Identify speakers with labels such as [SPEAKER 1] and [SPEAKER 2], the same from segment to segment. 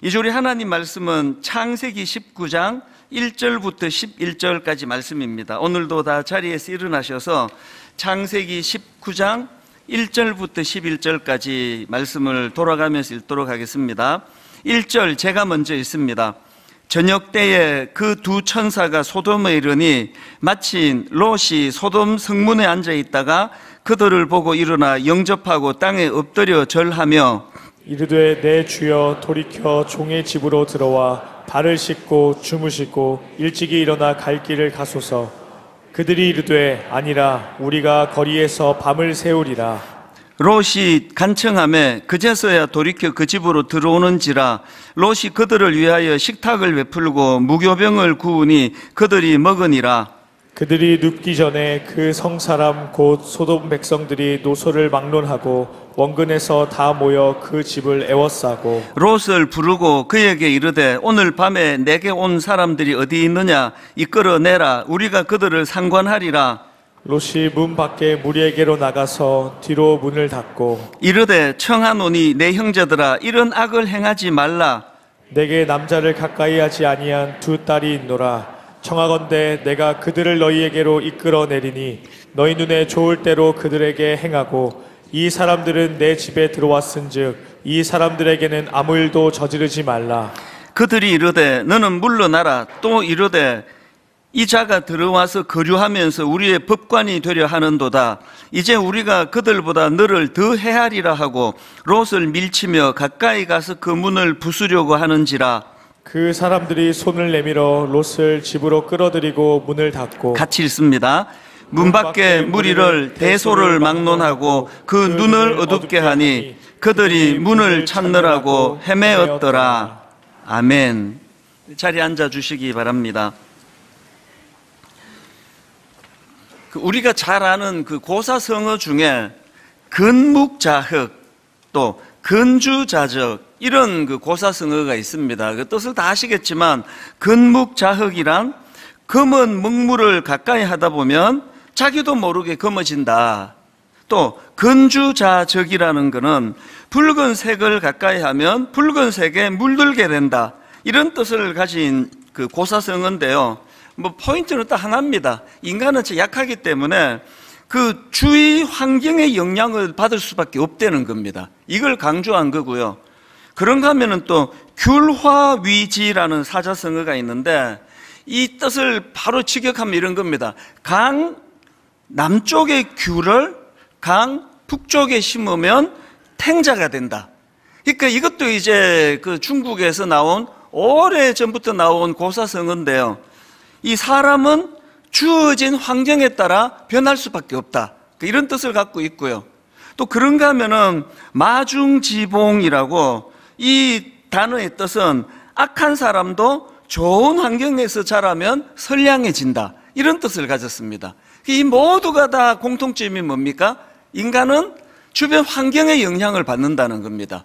[SPEAKER 1] 이제 우리 하나님 말씀은 창세기 19장 1절부터 11절까지 말씀입니다. 오늘도 다 자리에서 일어나셔서 창세기 19장 1절부터 11절까지 말씀을 돌아가면서 읽도록 하겠습니다. 1절 제가 먼저 읽습니다. 저녁 때에 그 두 천사가 소돔에 이르니 마침 롯이 소돔 성문에 앉아 있다가 그들을 보고 일어나 영접하고 땅에 엎드려 절하며
[SPEAKER 2] 이르되 내 주여 돌이켜 종의 집으로 들어와 발을 씻고 주무시고 일찍이 일어나 갈 길을 가소서. 그들이 이르되 아니라 우리가 거리에서 밤을 새우리라.
[SPEAKER 1] 롯이 간청하매 그제서야 돌이켜 그 집으로 들어오는지라. 롯이 그들을 위하여 식탁을 베풀고 무교병을 구우니 그들이 먹으니라.
[SPEAKER 2] 그들이 눕기 전에 그 성사람 곧 소돔 백성들이 노소를 막론하고 원근에서 다 모여 그 집을 에워싸고
[SPEAKER 1] 롯을 부르고 그에게 이르되 오늘 밤에 내게 온 사람들이 어디 있느냐 이끌어내라. 우리가 그들을 상관하리라.
[SPEAKER 2] 롯이 문 밖에 무리에게로 나가서 뒤로 문을 닫고
[SPEAKER 1] 이르되 청하노니 내 형제들아 이런 악을 행하지 말라.
[SPEAKER 2] 내게 남자를 가까이 하지 아니한 두 딸이 있노라. 청하건대 내가 그들을 너희에게로 이끌어내리니 너희 눈에 좋을 대로 그들에게 행하고 이 사람들은 내 집에 들어왔은즉 이 사람들에게는 아무 일도 저지르지 말라.
[SPEAKER 1] 그들이 이르되 너는 물러나라. 또 이르되 이 자가 들어와서 거류하면서 우리의 법관이 되려 하는도다. 이제 우리가 그들보다 너를 더 해하리라 하고 롯을 밀치며 가까이 가서 그 문을 부수려고 하는지라.
[SPEAKER 2] 그 사람들이 손을 내밀어 롯을 집으로 끌어들이고 문을 닫고
[SPEAKER 1] 같이 읽습니다. 문 밖에 무리를 대소를 막론하고 그 눈을 어둡게 하니 그들이 문을 찾느라고 헤매었더라. 아멘. 자리에 앉아 주시기 바랍니다. 우리가 잘 아는 그 고사성어 중에 근묵자흑 또 근주자적 이런 그 고사성어가 있습니다. 그 뜻을 다 아시겠지만 근묵자흑이란 검은 먹물을 가까이 하다 보면 자기도 모르게 검어진다. 또 근주자적이라는 것은 붉은색을 가까이 하면 붉은색에 물들게 된다. 이런 뜻을 가진 그 고사성어인데요. 뭐 포인트는 딱 하나입니다. 인간은 약하기 때문에 그 주위 환경의 영향을 받을 수밖에 없다는 겁니다. 이걸 강조한 거고요. 그런가 하면은 또 귤화위지라는 사자성어가 있는데 이 뜻을 바로 직역하면 이런 겁니다. 강 남쪽의 귤을 강 북쪽에 심으면 탱자가 된다. 그러니까 이것도 이제 그 중국에서 나온 오래 전부터 나온 고사성어인데요. 이 사람은 주어진 환경에 따라 변할 수밖에 없다. 이런 뜻을 갖고 있고요. 또 그런가 하면은 마중지봉이라고 이 단어의 뜻은 악한 사람도 좋은 환경에서 자라면 선량해진다. 이런 뜻을 가졌습니다. 이 모두가 다 공통점이 뭡니까? 인간은 주변 환경의 영향을 받는다는 겁니다.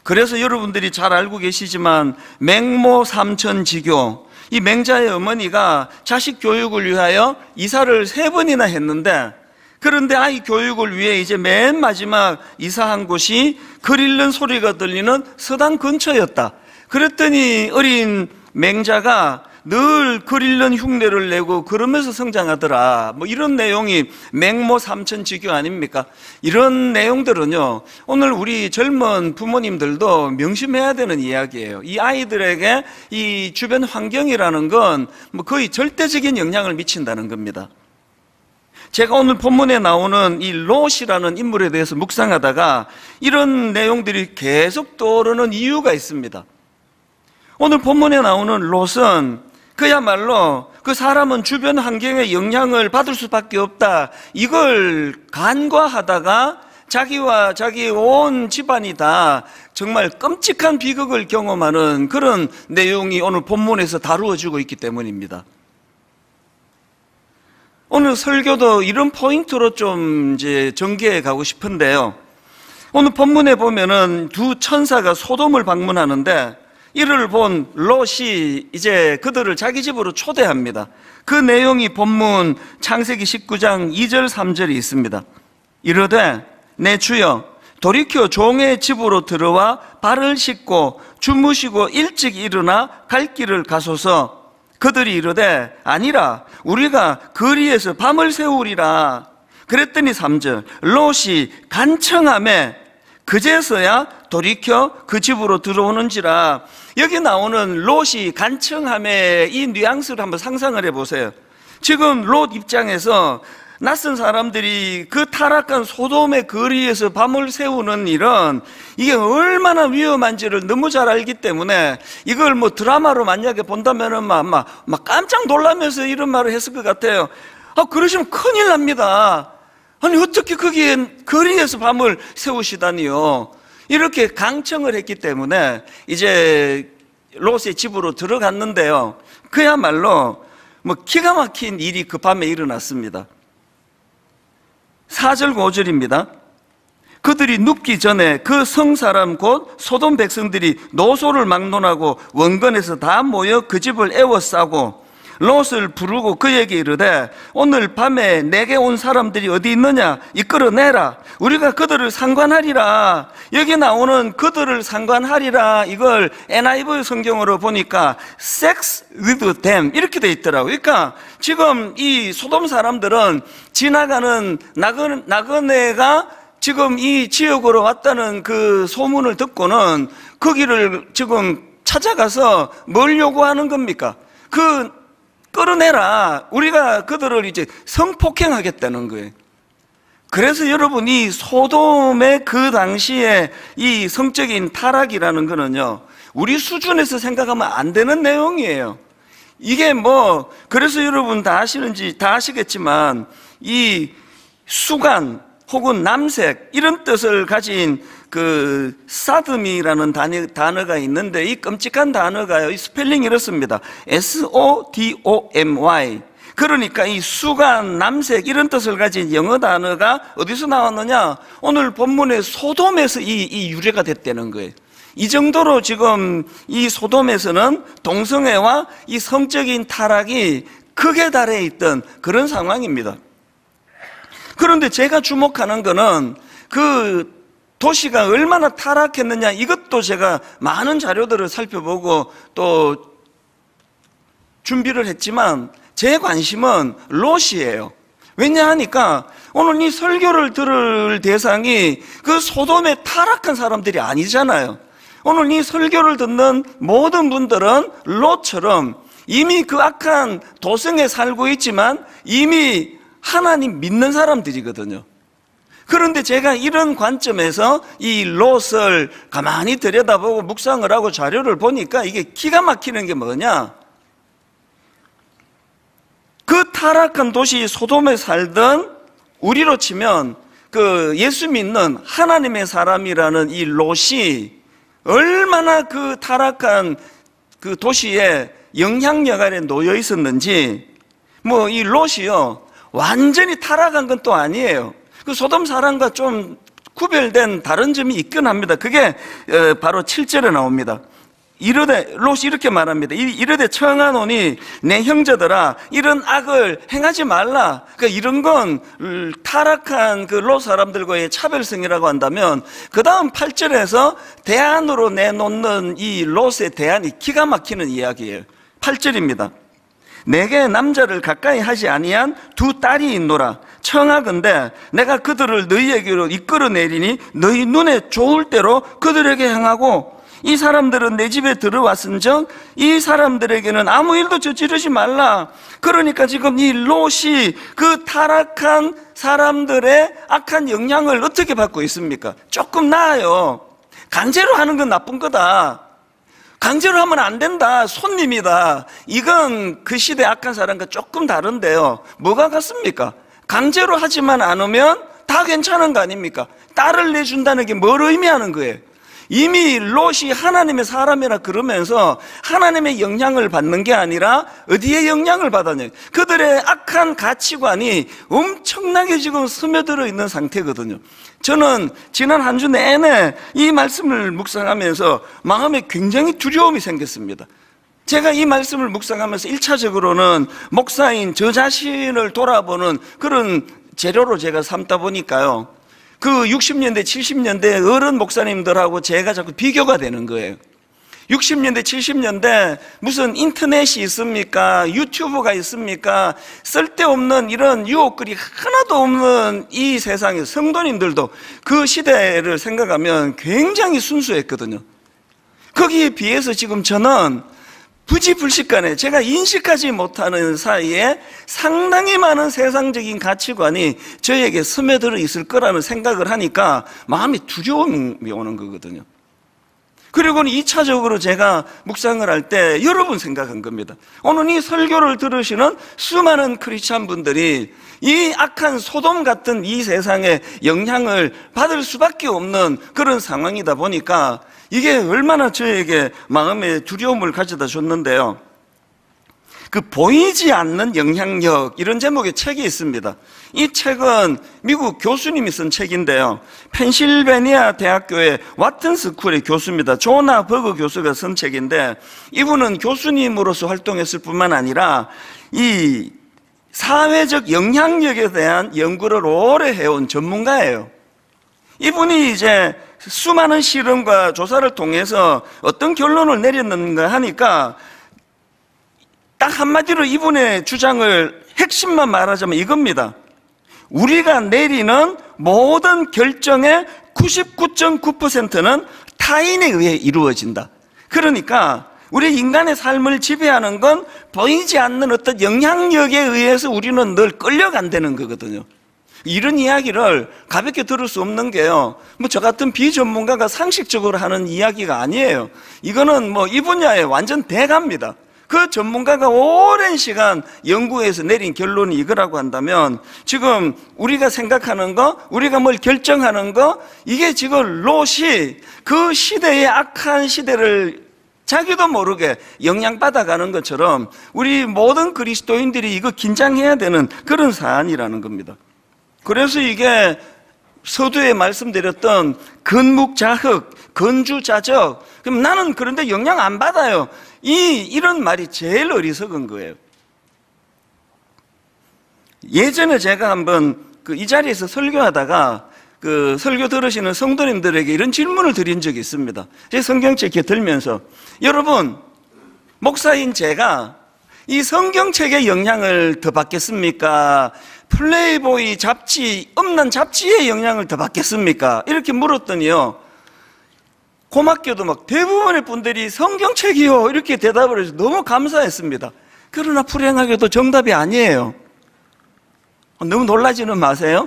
[SPEAKER 1] 그래서 여러분들이 잘 알고 계시지만 맹모 삼천지교, 이 맹자의 어머니가 자식 교육을 위하여 이사를 3번이나 했는데, 그런데 아이 교육을 위해 이제 맨 마지막 이사한 곳이 글 읽는 소리가 들리는 서당 근처였다. 그랬더니 어린 맹자가 늘 글 읽는 흉내를 내고 그러면서 성장하더라. 뭐 이런 내용이 맹모 삼천지교 아닙니까? 이런 내용들은요, 오늘 우리 젊은 부모님들도 명심해야 되는 이야기예요. 이 아이들에게 이 주변 환경이라는 건 뭐 거의 절대적인 영향을 미친다는 겁니다. 제가 오늘 본문에 나오는 이 롯이라는 인물에 대해서 묵상하다가 이런 내용들이 계속 떠오르는 이유가 있습니다. 오늘 본문에 나오는 롯은 그야말로 그 사람은 주변 환경의 영향을 받을 수밖에 없다, 이걸 간과하다가 자기와 자기의 온 집안이 다 정말 끔찍한 비극을 경험하는 그런 내용이 오늘 본문에서 다루어지고 있기 때문입니다. 오늘 설교도 이런 포인트로 좀 이제 전개해 가고 싶은데요. 오늘 본문에 보면은 두 천사가 소돔을 방문하는데 이를 본 롯이 이제 그들을 자기 집으로 초대합니다. 그 내용이 본문 창세기 19장 2절 3절에 있습니다. 이르되 내 주여 돌이켜 종의 집으로 들어와 발을 씻고 주무시고 일찍 일어나 갈 길을 가소서. 그들이 이르되 아니라 우리가 거리에서 밤을 새우리라. 그랬더니 3절 롯이 간청하매 그제서야 돌이켜 그 집으로 들어오는지라. 여기 나오는 롯이 간청하매 이 뉘앙스를 한번 상상을 해보세요. 지금 롯 입장에서 낯선 사람들이 그 타락한 소돔의 거리에서 밤을 새우는 일은 이게 얼마나 위험한지를 너무 잘 알기 때문에 이걸 뭐 드라마로 만약에 본다면은 막 깜짝 놀라면서 이런 말을 했을 것 같아요. 그러시면 큰일 납니다. 아니 어떻게 거기에 거리에서 밤을 새우시다니요. 이렇게 강청을 했기 때문에 이제 롯의 집으로 들어갔는데요, 그야말로 뭐 기가 막힌 일이 그 밤에 일어났습니다. 4절 5절입니다. 그들이 눕기 전에 그 성사람 곧 소돔 백성들이 노소를 막론하고 원건에서 다 모여 그 집을 에워싸고 롯을 부르고 그에게 이르되 오늘 밤에 내게 온 사람들이 어디 있느냐 이끌어내라. 우리가 그들을 상관하리라. 여기 나오는 그들을 상관하리라, 이걸 NIV 성경으로 보니까 sex with them 이렇게 돼 있더라고요. 그러니까 지금 이 소돔 사람들은 지나가는 나그네가 지금 이 지역으로 왔다는 그 소문을 듣고는 거기를 지금 찾아가서 뭘 요구하는 겁니까? 끌어내라. 우리가 그들을 이제 성폭행하겠다는 거예요. 그래서 여러분, 이 소돔의 그 당시에 이 성적인 타락이라는 거는요, 우리 수준에서 생각하면 안 되는 내용이에요. 이게 뭐, 그래서 여러분 다 아시겠지만, 이 수간 혹은 남색 이런 뜻을 가진 그 사드미라는 단어가 있는데, 이 끔찍한 단어가요, 이 스펠링이 이렇습니다. SODOMY. 그러니까 이 수간, 남색 이런 뜻을 가진 영어 단어가 어디서 나왔느냐? 오늘 본문의 소돔에서 이 유래가 됐다는 거예요. 이 정도로 지금 이 소돔에서는 동성애와 이 성적인 타락이 극에 달해 있던 그런 상황입니다. 그런데 제가 주목하는 거는 그 도시가 얼마나 타락했느냐, 이것도 제가 많은 자료들을 살펴보고 또 준비를 했지만 제 관심은 롯이에요. 왜냐하니까 오늘 이 설교를 들을 대상이 그 소돔에 타락한 사람들이 아니잖아요. 오늘 이 설교를 듣는 모든 분들은 롯처럼 이미 그 악한 도성에 살고 있지만 이미 하나님 믿는 사람들이거든요. 그런데 제가 이런 관점에서 이 롯을 가만히 들여다보고 묵상을 하고 자료를 보니까 이게 기가 막히는 게 뭐냐? 그 타락한 도시 소돔에 살던 우리로 치면 그 예수 믿는 하나님의 사람이라는 이 롯이 얼마나 그 타락한 그 도시에 영향력 아래 놓여 있었는지, 뭐 이 롯이요 완전히 타락한 건 또 아니에요. 그 소돔 사람과 좀 구별된 다른 점이 있긴 합니다. 그게 바로 7절에 나옵니다. 이르되 롯이 이렇게 말합니다. 이르되 청하노니 내 형제들아 이런 악을 행하지 말라. 그러니까 이런 건 타락한 그 롯 사람들과의 차별성이라고 한다면, 그 다음 8절에서 대안으로 내놓는 이 롯의 대안이 기가 막히는 이야기예요. 8절입니다. 내게 남자를 가까이 하지 아니한 두 딸이 있노라. 청하건대 내가 그들을 너희에게로 이끌어내리니 너희 눈에 좋을 대로 그들에게 행하고, 이 사람들은 내 집에 들어왔은즉 이 사람들에게는 아무 일도 저지르지 말라. 그러니까 지금 이 롯이 그 타락한 사람들의 악한 영향을 어떻게 받고 있습니까? 조금 나아요. 강제로 하는 건 나쁜 거다. 강제로 하면 안 된다. 손님이다. 이건 그 시대 악한 사람과 조금 다른데요. 뭐가 같습니까? 강제로 하지만 않으면 다 괜찮은 거 아닙니까? 딸을 내준다는 게 뭘 의미하는 거예요? 이미 롯이 하나님의 사람이라 그러면서 하나님의 영향을 받는 게 아니라 어디에 영향을 받았냐? 그들의 악한 가치관이 엄청나게 지금 스며들어 있는 상태거든요. 저는 지난 한 주 내내 이 말씀을 묵상하면서 마음에 굉장히 두려움이 생겼습니다. 제가 이 말씀을 묵상하면서 1차적으로는 목사인 저 자신을 돌아보는 그런 재료로 제가 삼다 보니까요, 그 60년대, 70년대 어른 목사님들하고 제가 자꾸 비교가 되는 거예요. 60년대, 70년대 무슨 인터넷이 있습니까? 유튜브가 있습니까? 쓸데없는 이런 유혹글이 하나도 없는 이 세상에 성도님들도 그 시대를 생각하면 굉장히 순수했거든요. 거기에 비해서 지금 저는 부지불식간에 제가 인식하지 못하는 사이에 상당히 많은 세상적인 가치관이 저에게 스며들어 있을 거라는 생각을 하니까 마음이 두려움이 오는 거거든요. 그리고는 2차적으로 제가 묵상을 할 때 여러 번 생각한 겁니다. 오늘 이 설교를 들으시는 수많은 크리스찬 분들이 이 악한 소돔 같은 이 세상에 영향을 받을 수밖에 없는 그런 상황이다 보니까 이게 얼마나 저에게 마음의 두려움을 가져다 줬는데요. 그 보이지 않는 영향력, 이런 제목의 책이 있습니다. 이 책은 미국 교수님이 쓴 책인데요. 펜실베니아 대학교의 와튼 스쿨의 교수입니다. 조나 버그 교수가 쓴 책인데, 이분은 교수님으로서 활동했을 뿐만 아니라 이 사회적 영향력에 대한 연구를 오래 해온 전문가예요. 이분이 이제 수많은 실험과 조사를 통해서 어떤 결론을 내렸는가 하니까 딱 한마디로 이분의 주장을 핵심만 말하자면 이겁니다. 우리가 내리는 모든 결정의 99.9%는 타인에 의해 이루어진다. 그러니까 우리 인간의 삶을 지배하는 건 보이지 않는 어떤 영향력에 의해서 우리는 늘 끌려간다는 거거든요. 이런 이야기를 가볍게 들을 수 없는 게요, 뭐 저 같은 비전문가가 상식적으로 하는 이야기가 아니에요. 이거는 뭐 이 분야의 완전 대가입니다. 그 전문가가 오랜 시간 연구해서 내린 결론이 이거라고 한다면, 지금 우리가 생각하는 거, 우리가 뭘 결정하는 거, 이게 지금 롯이 그 시대의 악한 시대를 자기도 모르게 영향받아가는 것처럼 우리 모든 그리스도인들이 이거 긴장해야 되는 그런 사안이라는 겁니다. 그래서 이게 서두에 말씀드렸던 근묵자흑, 건주자적, 그럼 나는 그런데 영향 안 받아요, 이런 말이 제일 어리석은 거예요. 예전에 제가 한번 이 자리에서 설교하다가 그 설교 들으시는 성도님들에게 이런 질문을 드린 적이 있습니다. 제 성경책 이렇게 들면서, 여러분, 목사인 제가 이 성경책의 영향을 더 받겠습니까? 플레이보이 잡지, 음란 잡지의 영향을 더 받겠습니까? 이렇게 물었더니요, 고맙게도 막 대부분의 분들이 성경책이요 이렇게 대답을 해서 너무 감사했습니다. 그러나 불행하게도 정답이 아니에요. 너무 놀라지는 마세요.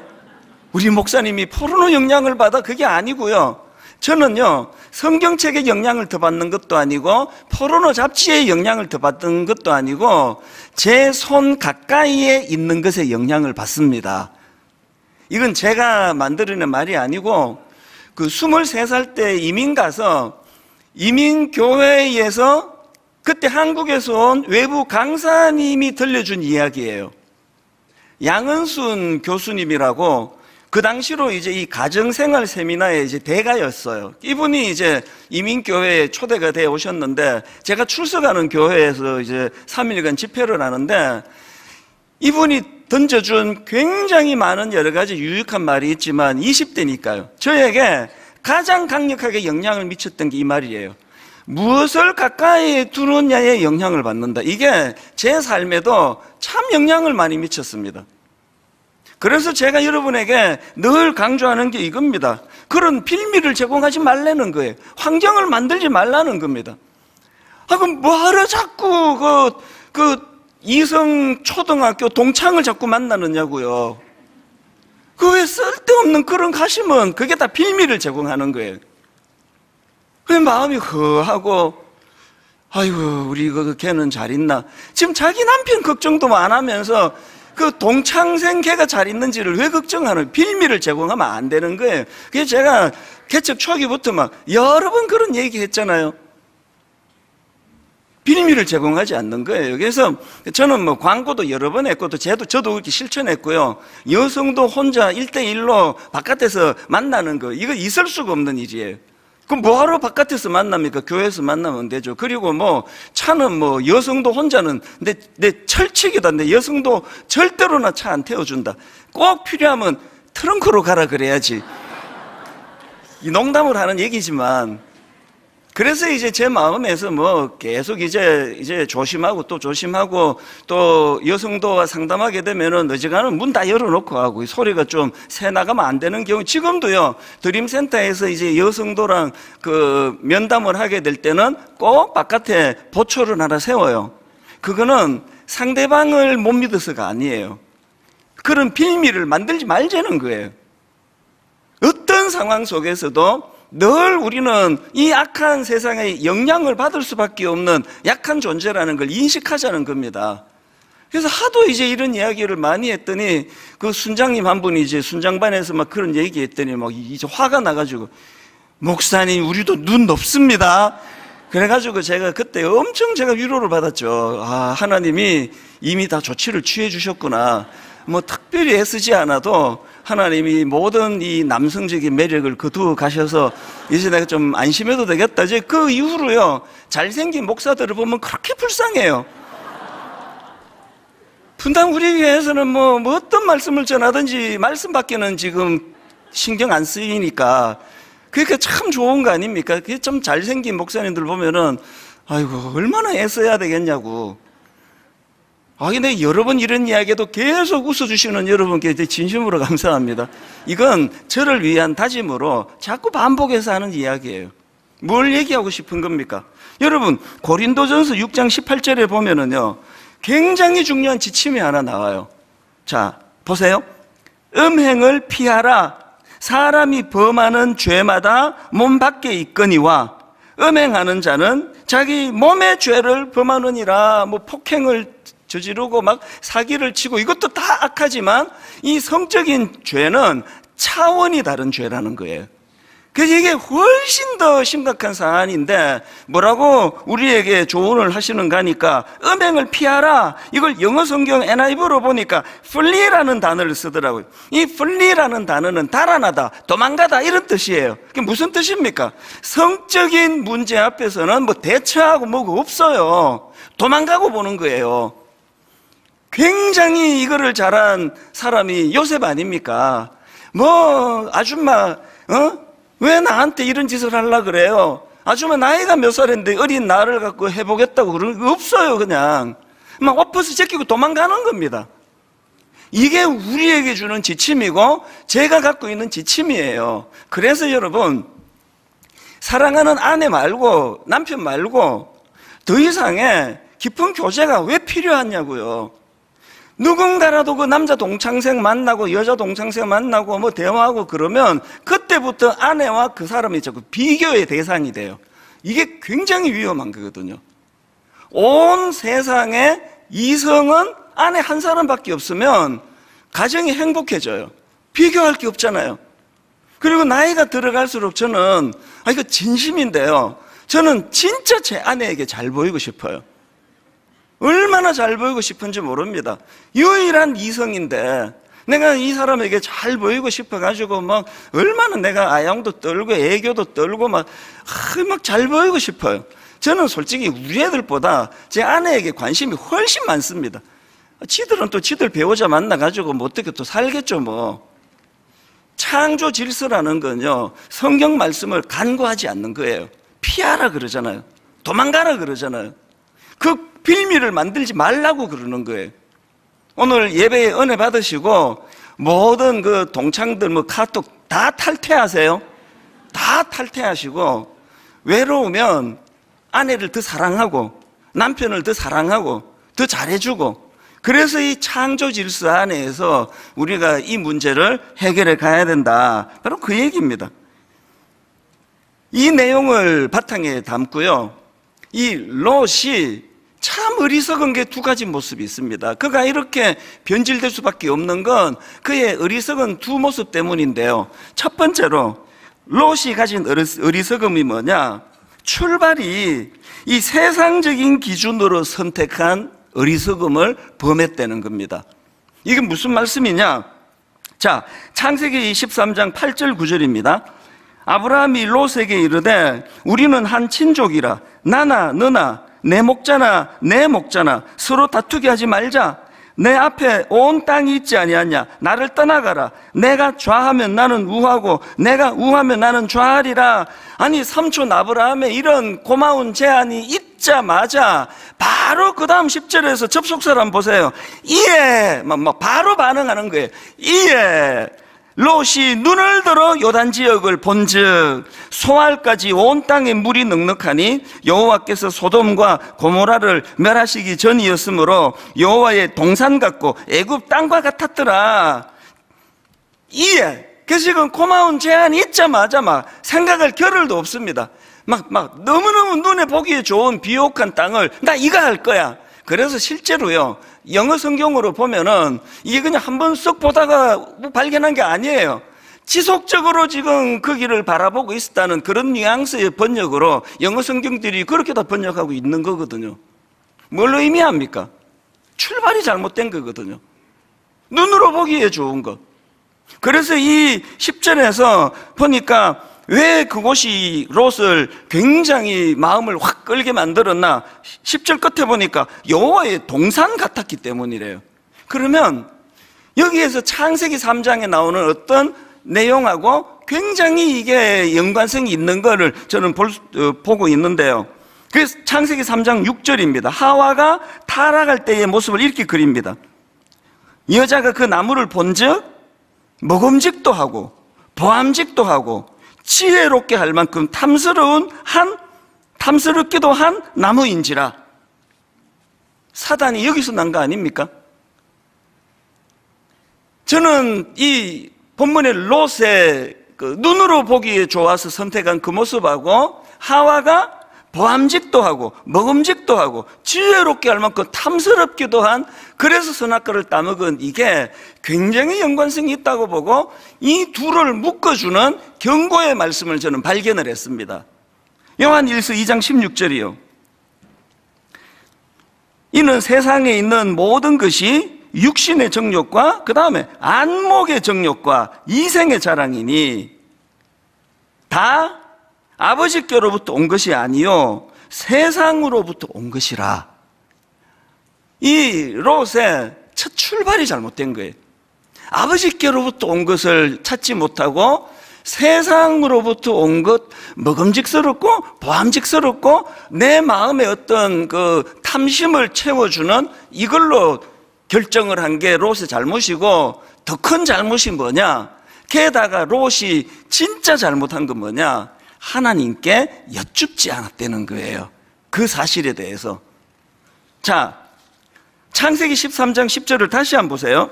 [SPEAKER 1] 우리 목사님이 포르노 영향을 받아, 그게 아니고요. 저는요, 성경책의 영향을 더 받는 것도 아니고 포르노 잡지의 영향을 더 받는 것도 아니고 제 손 가까이에 있는 것에 영향을 받습니다. 이건 제가 만들어낸 말이 아니고, 그 23살 때 이민 가서 이민교회에서 그때 한국에서 온 외부 강사님이 들려준 이야기예요. 양은순 교수님이라고, 그 당시로 이제 이 가정생활 세미나의 이제 대가였어요. 이분이 이제 이민교회에 초대가 되어 오셨는데, 제가 출석하는 교회에서 이제 3일간 집회를 하는데, 이분이 던져준 굉장히 많은 여러 가지 유익한 말이 있지만 20대니까요. 저에게 가장 강력하게 영향을 미쳤던 게 이 말이에요. 무엇을 가까이 두느냐에 영향을 받는다. 이게 제 삶에도 참 영향을 많이 미쳤습니다. 그래서 제가 여러분에게 늘 강조하는 게 이겁니다. 그런 빌미를 제공하지 말라는 거예요. 환경을 만들지 말라는 겁니다. 그럼 뭐하러 자꾸 이성 초등학교 동창을 자꾸 만나느냐고요. 그 왜 쓸데없는 그런 가심은 그게 다 빌미를 제공하는 거예요. 왜 마음이 허하고, 아이고 우리 걔는 잘 있나, 지금 자기 남편 걱정도 안 하면서 그 동창생 걔가 잘 있는지를 왜 걱정하는, 빌미를 제공하면 안 되는 거예요. 그래서 제가 개척 초기부터 막 여러 번 그런 얘기 했잖아요. 빌미를 제공하지 않는 거예요. 그래서 저는 뭐 광고도 여러 번 했고, 또 저도 그렇게 실천했고요. 여성도 혼자 1대1로 바깥에서 만나는 거, 이거 있을 수가 없는 일이에요. 그럼 뭐하러 바깥에서 만납니까? 교회에서 만나면 되죠. 그리고 뭐 차는 뭐 여성도 혼자는 내 철칙이다. 내 여성도 절대로나 차 안 태워준다. 꼭 필요하면 트렁크로 가라 그래야지. 이 농담을 하는 얘기지만, 그래서 이제 제 마음에서 뭐 계속 이제 조심하고 또 조심하고 또 여성도와 상담하게 되면은 어지간하면 문 다 열어놓고 하고 이 소리가 좀 새 나가면 안 되는 경우, 지금도요 드림센터에서 이제 여성도랑 그 면담을 하게 될 때는 꼭 바깥에 보초를 하나 세워요. 그거는 상대방을 못 믿어서가 아니에요. 그런 비밀을 만들지 말자는 거예요. 어떤 상황 속에서도 늘 우리는 이 악한 세상의 영향을 받을 수밖에 없는 약한 존재라는 걸 인식하자는 겁니다. 그래서 하도 이제 이런 이야기를 많이 했더니 그 순장님 한 분이 이제 순장반에서 막 그런 얘기 했더니 막 이제 화가 나가지고, 목사님 우리도 눈 높습니다. 그래가지고 제가 그때 엄청 제가 위로를 받았죠. 아, 하나님이 이미 다 조치를 취해 주셨구나. 뭐 특별히 애쓰지 않아도 하나님이 모든 이 남성적인 매력을 거두어 가셔서 이제 내가 좀 안심해도 되겠다. 이제 그 이후로요, 잘생긴 목사들을 보면 그렇게 불쌍해요. 분당 우리 교회에서는 뭐 어떤 말씀을 전하든지 말씀밖에는 지금 신경 안 쓰이니까 그러니까 참 좋은 거 아닙니까? 그게 좀 잘생긴 목사님들 보면은 아이고 얼마나 애써야 되겠냐고. 아, 근데 여러 번 이런 이야기도 계속 웃어주시는 여러분께 진심으로 감사합니다. 이건 저를 위한 다짐으로 자꾸 반복해서 하는 이야기예요. 뭘 얘기하고 싶은 겁니까? 여러분, 고린도전서 6장 18절에 보면은요, 굉장히 중요한 지침이 하나 나와요. 자, 보세요. 음행을 피하라. 사람이 범하는 죄마다 몸 밖에 있거니와 음행하는 자는 자기 몸의 죄를 범하느니라. 뭐 폭행을 저지르고 막 사기를 치고 이것도 다 악하지만 이 성적인 죄는 차원이 다른 죄라는 거예요. 그래서 이게 훨씬 더 심각한 사안인데 뭐라고 우리에게 조언을 하시는가 하니까 음행을 피하라. 이걸 영어 성경 NIV로 보니까 flee라는 단어를 쓰더라고요. 이 flee라는 단어는 달아나다, 도망가다 이런 뜻이에요. 그게 무슨 뜻입니까? 성적인 문제 앞에서는 뭐 대처하고 뭐가 없어요. 도망가고 보는 거예요. 굉장히 이거를 잘한 사람이 요셉 아닙니까? 뭐 아줌마 왜 나한테 이런 짓을 하려고 그래요? 아줌마 나이가 몇 살인데 어린 나를 갖고 해보겠다고 그러는 거 없어요. 그냥 막 엎어서 제끼고 도망가는 겁니다. 이게 우리에게 주는 지침이고 제가 갖고 있는 지침이에요. 그래서 여러분, 사랑하는 아내 말고 남편 말고 더 이상의 깊은 교제가 왜 필요하냐고요. 누군가라도 그 남자 동창생 만나고 여자 동창생 만나고 뭐 대화하고 그러면 그때부터 아내와 그 사람이 자꾸 비교의 대상이 돼요. 이게 굉장히 위험한 거거든요. 온 세상에 이성은 아내 한 사람밖에 없으면 가정이 행복해져요. 비교할 게 없잖아요. 그리고 나이가 들어갈수록 저는 이거 진심인데요, 저는 진짜 제 아내에게 잘 보이고 싶어요. 얼마나 잘 보이고 싶은지 모릅니다. 유일한 이성인데 내가 이 사람에게 잘 보이고 싶어가지고 막 얼마나 내가 아양도 떨고 애교도 떨고 막 잘 보이고 싶어요. 저는 솔직히 우리 애들보다 제 아내에게 관심이 훨씬 많습니다. 지들은 또 지들 배우자 만나가지고 뭐 어떻게 또 살겠죠 뭐. 창조 질서라는 건요, 성경 말씀을 간과하지 않는 거예요. 피하라 그러잖아요. 도망가라 그러잖아요. 그 빌미를 만들지 말라고 그러는 거예요. 오늘 예배에 은혜 받으시고 모든 그 동창들 뭐 카톡 다 탈퇴하세요. 다 탈퇴하시고 외로우면 아내를 더 사랑하고 남편을 더 사랑하고 더 잘해주고, 그래서 이 창조 질서 안에서 우리가 이 문제를 해결해 가야 된다. 바로 그 얘기입니다. 이 내용을 바탕에 담고요, 이 롯이 참 어리석은 게 두 가지 모습이 있습니다. 그가 이렇게 변질될 수밖에 없는 건 그의 어리석은 두 모습 때문인데요. 첫 번째로 롯이 가진 어리석음이 뭐냐? 출발이 이 세상적인 기준으로 선택한 어리석음을 범했다는 겁니다. 이게 무슨 말씀이냐? 자, 창세기 13장 8절 9절입니다. 아브라함이 롯에게 이르되 우리는 한 친족이라 나나 너나 내 목자나 내 목자나 서로 다투게 하지 말자. 내 앞에 온 땅이 있지 아니하냐? 나를 떠나가라. 내가 좌하면 나는 우하고 내가 우하면 나는 좌하리라. 아니 삼촌 아브라함의 이런 고마운 제안이 있자마자 바로 그 다음 10절에서 접속사를 한번 보세요. 이에 막 바로 반응하는 거예요. 이에 롯이 눈을 들어 요단 지역을 본즉 소알까지 온 땅에 물이 넉넉하니 여호와께서 소돔과 고모라를 멸하시기 전이었으므로 여호와의 동산 같고 애굽 땅과 같았더라. 이에 그 지금 고마운 제안이 있자마자 막 생각할 겨를도 없습니다. 막 너무너무 눈에 보기에 좋은 비옥한 땅을 나 이거 할 거야. 그래서 실제로요, 영어 성경으로 보면은 이게 그냥 한번 쓱 보다가 발견한 게 아니에요. 지속적으로 지금 그 길을 바라보고 있었다는 그런 뉘앙스의 번역으로 영어 성경들이 그렇게 다 번역하고 있는 거거든요. 뭘 의미합니까? 출발이 잘못된 거거든요. 눈으로 보기에 좋은 것. 그래서 이 10절에서 보니까 왜 그곳이 롯을 굉장히 마음을 확 끌게 만들었나? 10절 끝에 보니까 여호와의 동산 같았기 때문이래요. 그러면 여기에서 창세기 3장에 나오는 어떤 내용하고 굉장히 이게 연관성이 있는 거를 저는 보고 있는데요. 그래서 창세기 3장 6절입니다. 하와가 타락할 때의 모습을 이렇게 그립니다. 여자가 그 나무를 본즉 먹음직도 하고 보암직도 하고 지혜롭게 할 만큼 탐스럽기도 한 나무인지라. 사단이 여기서 난 거 아닙니까? 저는 이 본문의 롯의 그 눈으로 보기에 좋아서 선택한 그 모습하고 하와가 보암직도 하고 먹음직도 하고 지혜롭게 할 만큼 탐스럽기도 한, 그래서 선악과를 따먹은, 이게 굉장히 연관성이 있다고 보고 이 둘을 묶어주는 경고의 말씀을 저는 발견을 했습니다. 요한일서 2장 16절이요. 이는 세상에 있는 모든 것이 육신의 정욕과 그 다음에 안목의 정욕과 이생의 자랑이니 다 아버지께로부터 온 것이 아니요 세상으로부터 온 것이라. 이 롯의 첫 출발이 잘못된 거예요. 아버지께로부터 온 것을 찾지 못하고 세상으로부터 온 것, 먹음직스럽고 보암직스럽고 내 마음의 어떤 그 탐심을 채워주는 이걸로 결정을 한 게 롯의 잘못이고, 더 큰 잘못이 뭐냐? 게다가 롯이 진짜 잘못한 건 뭐냐? 하나님께 여쭙지 않았다는 거예요. 그 사실에 대해서. 자, 창세기 13장 10절을 다시 한번 보세요.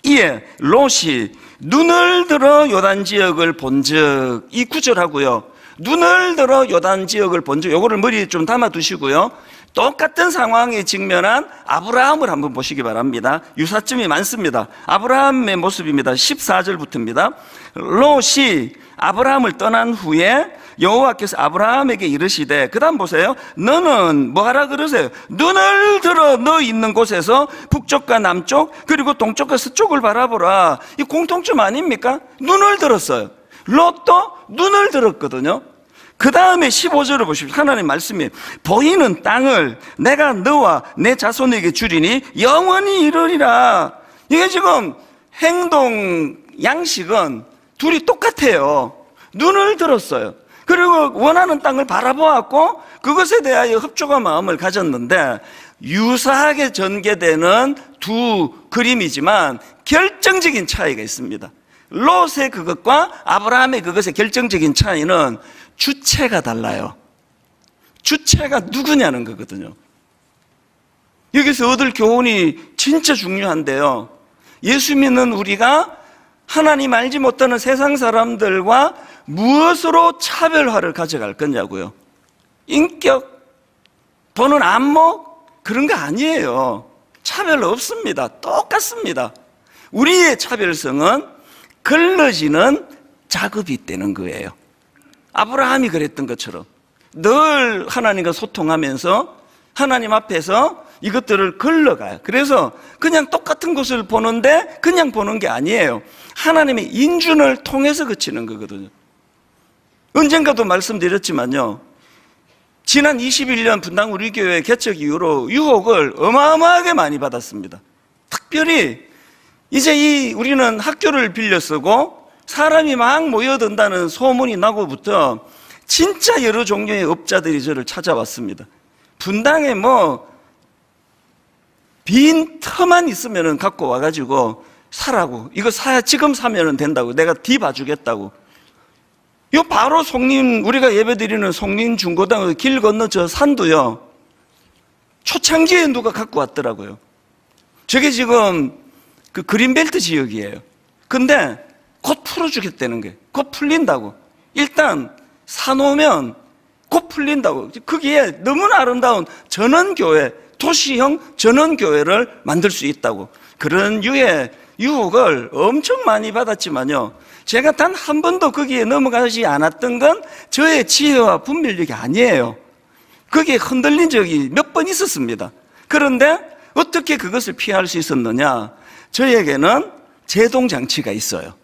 [SPEAKER 1] 이에 롯이 눈을 들어 요단 지역을 본즉, 이 구절하고요, 눈을 들어 요단 지역을 본즉, 요거를 머리에 좀 담아 두시고요, 똑같은 상황에 직면한 아브라함을 한번 보시기 바랍니다. 유사점이 많습니다. 아브라함의 모습입니다. 14절부터입니다. 롯이 아브라함을 떠난 후에 여호와께서 아브라함에게 이르시되, 그 다음 보세요. 너는 뭐하라 그러세요? 눈을 들어 너 있는 곳에서 북쪽과 남쪽 그리고 동쪽과 서쪽을 바라보라. 이 공통점 아닙니까? 눈을 들었어요. 롯도 눈을 들었거든요. 그 다음에 15절을 보십시오. 하나님 말씀이 보이는 땅을 내가 너와 내 자손에게 주리니 영원히 이르리라. 이게 지금 행동 양식은 둘이 똑같아요. 눈을 들었어요. 그리고 원하는 땅을 바라보았고 그것에 대하여 흡족한 마음을 가졌는데, 유사하게 전개되는 두 그림이지만 결정적인 차이가 있습니다. 롯의 그것과 아브라함의 그것의 결정적인 차이는 주체가 달라요. 주체가 누구냐는 거거든요. 여기서 얻을 교훈이 진짜 중요한데요, 예수 믿는 우리가 하나님 알지 못하는 세상 사람들과 무엇으로 차별화를 가져갈 거냐고요. 인격, 또는 안목, 그런 거 아니에요. 차별 없습니다. 똑같습니다. 우리의 차별성은 걸러지는 작업이 있다는 거예요. 아브라함이 그랬던 것처럼 늘 하나님과 소통하면서 하나님 앞에서 이것들을 걸러가요. 그래서 그냥 똑같은 것을 보는데 그냥 보는 게 아니에요. 하나님의 인준을 통해서 그치는 거거든요. 언젠가도 말씀드렸지만요, 지난 21년 분당 우리 교회 개척 이후로 유혹을 어마어마하게 많이 받았습니다. 특별히 이제 우리는 학교를 빌려 쓰고 사람이 막 모여든다는 소문이 나고부터 진짜 여러 종류의 업자들이 저를 찾아왔습니다. 분당에 빈 터만 있으면 갖고 와가지고 사라고, 이거 사야 지금 사면 된다고, 내가 뒤 봐주겠다고. 요 바로 우리가 예배드리는 송림중고등학교 길 건너 저 산도요, 초창기에 누가 갖고 왔더라고요. 저게 지금 그 그린벨트 지역이에요. 근데 곧 풀어주겠다는 게, 곧 풀린다고. 일단 사놓으면 곧 풀린다고. 거기에 너무나 아름다운 전원교회, 도시형 전원교회를 만들 수 있다고. 그런 유의 유혹을 엄청 많이 받았지만요, 제가 단 한 번도 거기에 넘어가지 않았던 건 저의 지혜와 분별력이 아니에요. 거기에 흔들린 적이 몇 번 있었습니다. 그런데 어떻게 그것을 피할 수 있었느냐? 저에게는 제동장치가 있어요.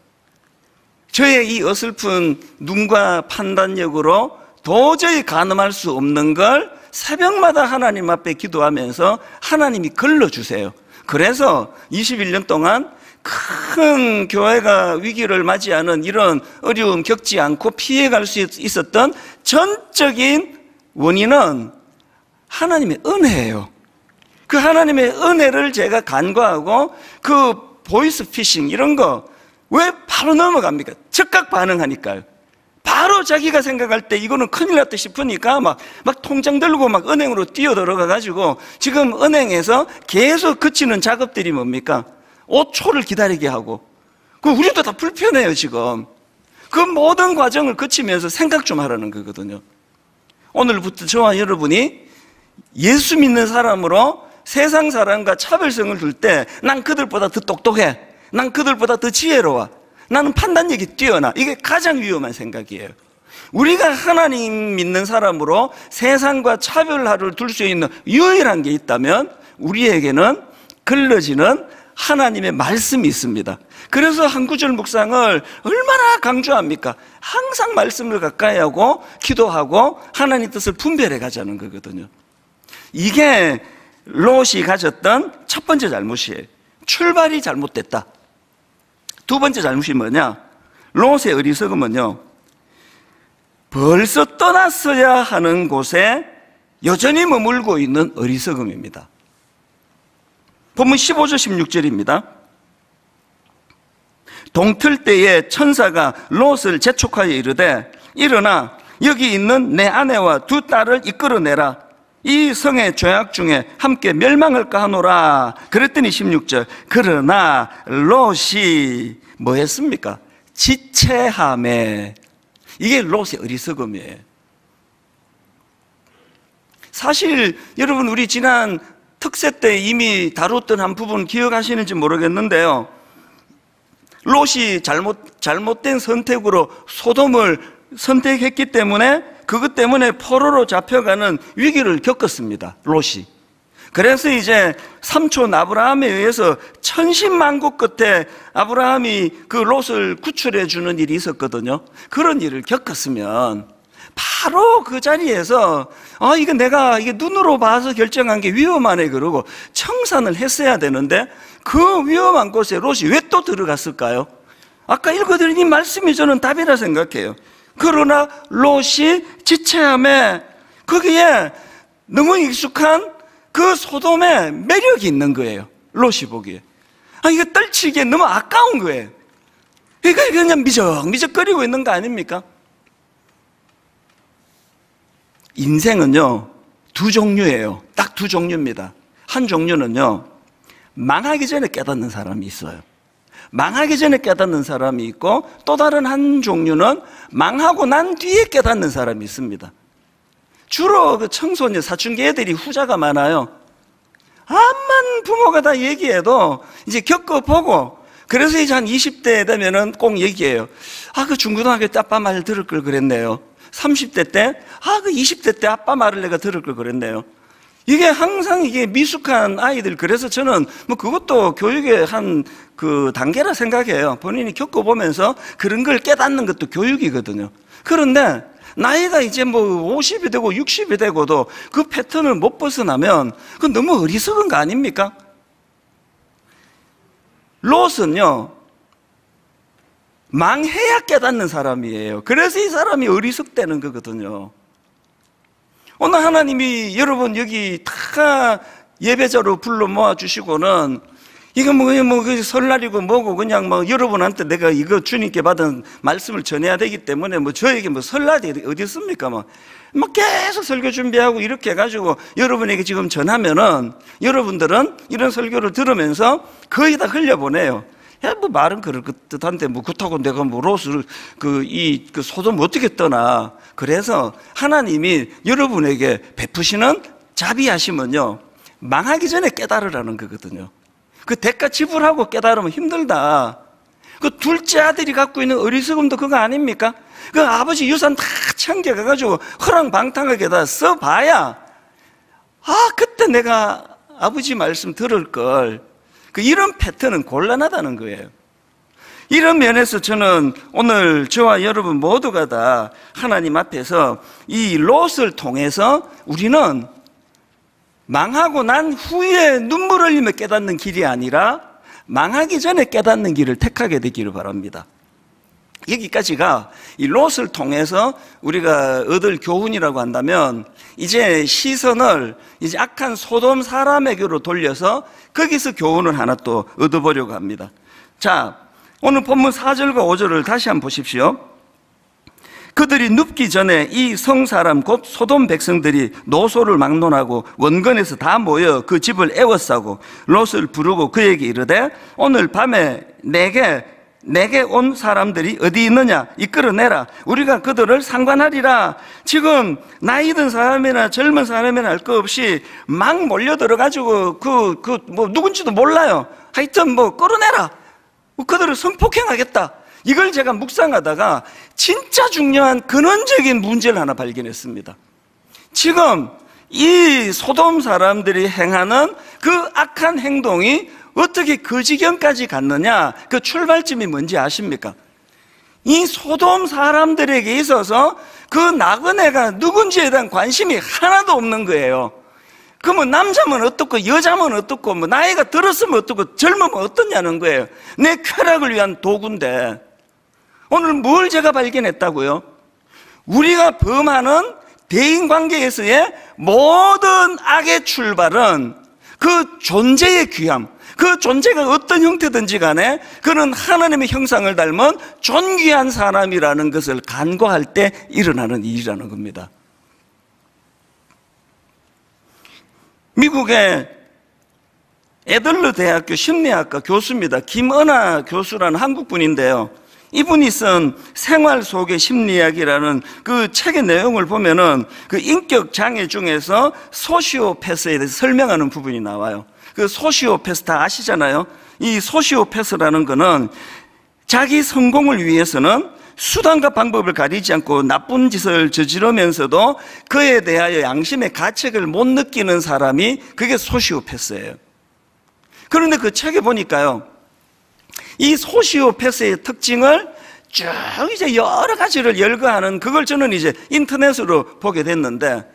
[SPEAKER 1] 저의 이 어설픈 눈과 판단력으로 도저히 가늠할 수 없는 걸 새벽마다 하나님 앞에 기도하면서 하나님이 걸러주세요. 그래서 21년 동안 큰 교회가 위기를 맞이하는 이런 어려움 겪지 않고 피해갈 수 있었던 전적인 원인은 하나님의 은혜예요. 그 하나님의 은혜를 제가 간과하고 그 보이스 피싱 이런 거 왜 바로 넘어갑니까? 즉각 반응하니까요. 바로 자기가 생각할 때 이거는 큰일 났다 싶으니까 막 통장 들고 막 은행으로 뛰어들어가 가지고 지금 은행에서 계속 그치는 작업들이 뭡니까? 5초를 기다리게 하고. 그 우리도 다 불편해요, 지금. 그 모든 과정을 거치면서 생각 좀 하라는 거거든요. 오늘부터 저와 여러분이 예수 믿는 사람으로 세상 사람과 차별성을 둘 때 난 그들보다 더 똑똑해, 난 그들보다 더 지혜로워, 나는 판단력이 뛰어나, 이게 가장 위험한 생각이에요. 우리가 하나님 믿는 사람으로 세상과 차별화를 둘 수 있는 유일한 게 있다면 우리에게는 걸러지는 하나님의 말씀이 있습니다. 그래서 한 구절 묵상을 얼마나 강조합니까? 항상 말씀을 가까이 하고 기도하고 하나님 뜻을 분별해 가자는 거거든요. 이게 롯이 가졌던 첫 번째 잘못이에요. 출발이 잘못됐다. 두 번째 잘못이 뭐냐? 롯의 어리석음은요, 벌써 떠났어야 하는 곳에 여전히 머물고 있는 어리석음입니다. 본문 15절 16절입니다. 동틀 때에 천사가 롯을 재촉하여 이르되 일어나 여기 있는 내 아내와 두 딸을 이끌어내라. 이 성의 죄악 중에 함께 멸망할까 하노라. 그랬더니 16절, 그러나 롯이 뭐 했습니까? 지체하매. 이게 롯의 어리석음이에요. 사실 여러분, 우리 지난 특세 때 이미 다뤘던 한 부분 기억하시는지 모르겠는데요, 롯이 잘못된 선택으로 소돔을 선택했기 때문에 그것 때문에 포로로 잡혀가는 위기를 겪었습니다, 롯이. 그래서 이제 삼촌 아브라함에 의해서 천신만고 끝에 아브라함이 그 롯을 구출해 주는 일이 있었거든요. 그런 일을 겪었으면 바로 그 자리에서 이거 내가 이게 눈으로 봐서 결정한 게 위험하네 그러고 청산을 했어야 되는데 그 위험한 곳에 롯이 왜 또 들어갔을까요? 아까 읽어드린 이 말씀이 저는 답이라 생각해요. 그러나 롯이 지체함에 거기에 너무 익숙한 그 소돔에 매력이 있는 거예요. 롯이 보기에 이거 떨치기에 너무 아까운 거예요. 이거 그냥 미적미적거리고 있는 거 아닙니까? 인생은요, 두 종류예요. 딱 두 종류입니다. 한 종류는요, 망하기 전에 깨닫는 사람이 있어요. 망하기 전에 깨닫는 사람이 있고, 또 다른 한 종류는 망하고 난 뒤에 깨닫는 사람이 있습니다. 주로 그 청소년, 사춘기 애들이 후자가 많아요. 암만 부모가 다 얘기해도 이제 겪어보고, 그래서 이제 한 20대 되면은 꼭 얘기해요. 그 중고등학교 때 아빠 말 들을 걸 그랬네요. 30대 때, 그 20대 때 아빠 말을 내가 들을 걸 그랬네요. 이게 항상 이게 미숙한 아이들, 그래서 저는 그것도 교육의 한 그 단계라 생각해요. 본인이 겪어보면서 그런 걸 깨닫는 것도 교육이거든요. 그런데 나이가 이제 50이 되고 60이 되고도 그 패턴을 못 벗어나면 그건 너무 어리석은 거 아닙니까? 롯은요, 망해야 깨닫는 사람이에요. 그래서 이 사람이 어리석대는 거거든요. 오늘 하나님이 여러분 여기 다 예배자로 불러 모아주시고는 이거 설날이고 뭐고 그냥 여러분한테 내가 이거 주님께 받은 말씀을 전해야 되기 때문에 저에게 설날이 어디 있습니까? 계속 설교 준비하고 이렇게 해가지고 여러분에게 지금 전하면은 여러분들은 이런 설교를 들으면서 거의 다 흘려보내요. 야, 말은 그럴 듯한데 그렇다고 내가 롯을 소돔 어떻게 떠나. 그래서 하나님이 여러분에게 베푸시는 자비하심은요, 망하기 전에 깨달으라는 거거든요. 그 대가 지불하고 깨달으면 힘들다. 그 둘째 아들이 갖고 있는 어리석음도 그거 아닙니까? 그 아버지 유산 다 챙겨가가지고 허랑방탕하게 다 써봐야, 그때 내가 아버지 말씀 들을 걸. 이런 패턴은 곤란하다는 거예요. 이런 면에서 저는 오늘 저와 여러분 모두가 다 하나님 앞에서 이 롯을 통해서 우리는 망하고 난 후에 눈물 흘리며 깨닫는 길이 아니라 망하기 전에 깨닫는 길을 택하게 되기를 바랍니다. 여기까지가 이 롯을 통해서 우리가 얻을 교훈이라고 한다면, 이제 시선을 이제 악한 소돔 사람에게로 돌려서 거기서 교훈을 하나 또 얻어보려고 합니다. 자, 오늘 본문 4절과 5절을 다시 한번 보십시오. 그들이 눕기 전에 이 성사람 곧 소돔 백성들이 노소를 막론하고 원건에서 다 모여 그 집을 에워싸고 롯을 부르고 그에게 이르되 오늘 밤에 내게 온 사람들이 어디 있느냐 이끌어내라. 우리가 그들을 상관하리라. 지금 나이 든 사람이나 젊은 사람이나 할 것 없이 막 몰려들어가지고 누군지도 몰라요. 하여튼 끌어내라. 그들을 성폭행하겠다. 이걸 제가 묵상하다가 진짜 중요한 근원적인 문제를 하나 발견했습니다. 지금 이 소돔 사람들이 행하는 그 악한 행동이 어떻게 그 지경까지 갔느냐, 그 출발점이 뭔지 아십니까? 이 소돔 사람들에게 있어서 그 나그네가 누군지에 대한 관심이 하나도 없는 거예요. 그러면 남자면 어떻고 여자면 어떻고 나이가 들었으면 어떻고 젊으면 어떻냐는 거예요. 내 쾌락을 위한 도구인데 오늘 뭘 제가 발견했다고요? 우리가 범하는 대인관계에서의 모든 악의 출발은 그 존재의 귀함, 그 존재가 어떤 형태든지 간에 그는 하나님의 형상을 닮은 존귀한 사람이라는 것을 간과할 때 일어나는 일이라는 겁니다. 미국의 애들러 대학교 심리학과 교수입니다. 김은하 교수라는 한국분인데요. 이분이 쓴 생활 속의 심리학이라는 그 책의 내용을 보면은 그 인격 장애 중에서 소시오패스에 대해서 설명하는 부분이 나와요. 그 소시오패스 다 아시잖아요. 이 소시오패스라는 거는 자기 성공을 위해서는 수단과 방법을 가리지 않고 나쁜 짓을 저지르면서도 그에 대하여 양심의 가책을 못 느끼는 사람이 그게 소시오패스예요. 그런데 그 책에 보니까요, 이 소시오패스의 특징을 쭉 이제 여러 가지를 열거하는 그걸 저는 이제 인터넷으로 보게 됐는데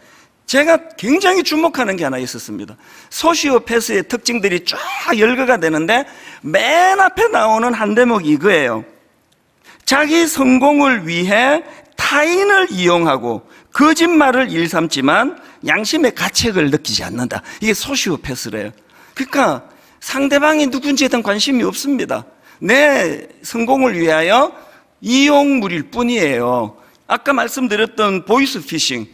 [SPEAKER 1] 제가 굉장히 주목하는 게 하나 있었습니다. 소시오패스의 특징들이 쫙 열거가 되는데 맨 앞에 나오는 한 대목이 이거예요. 자기 성공을 위해 타인을 이용하고 거짓말을 일삼지만 양심의 가책을 느끼지 않는다. 이게 소시오패스래요. 그러니까 상대방이 누군지에 대한 관심이 없습니다. 내 성공을 위하여 이용물일 뿐이에요. 아까 말씀드렸던 보이스피싱,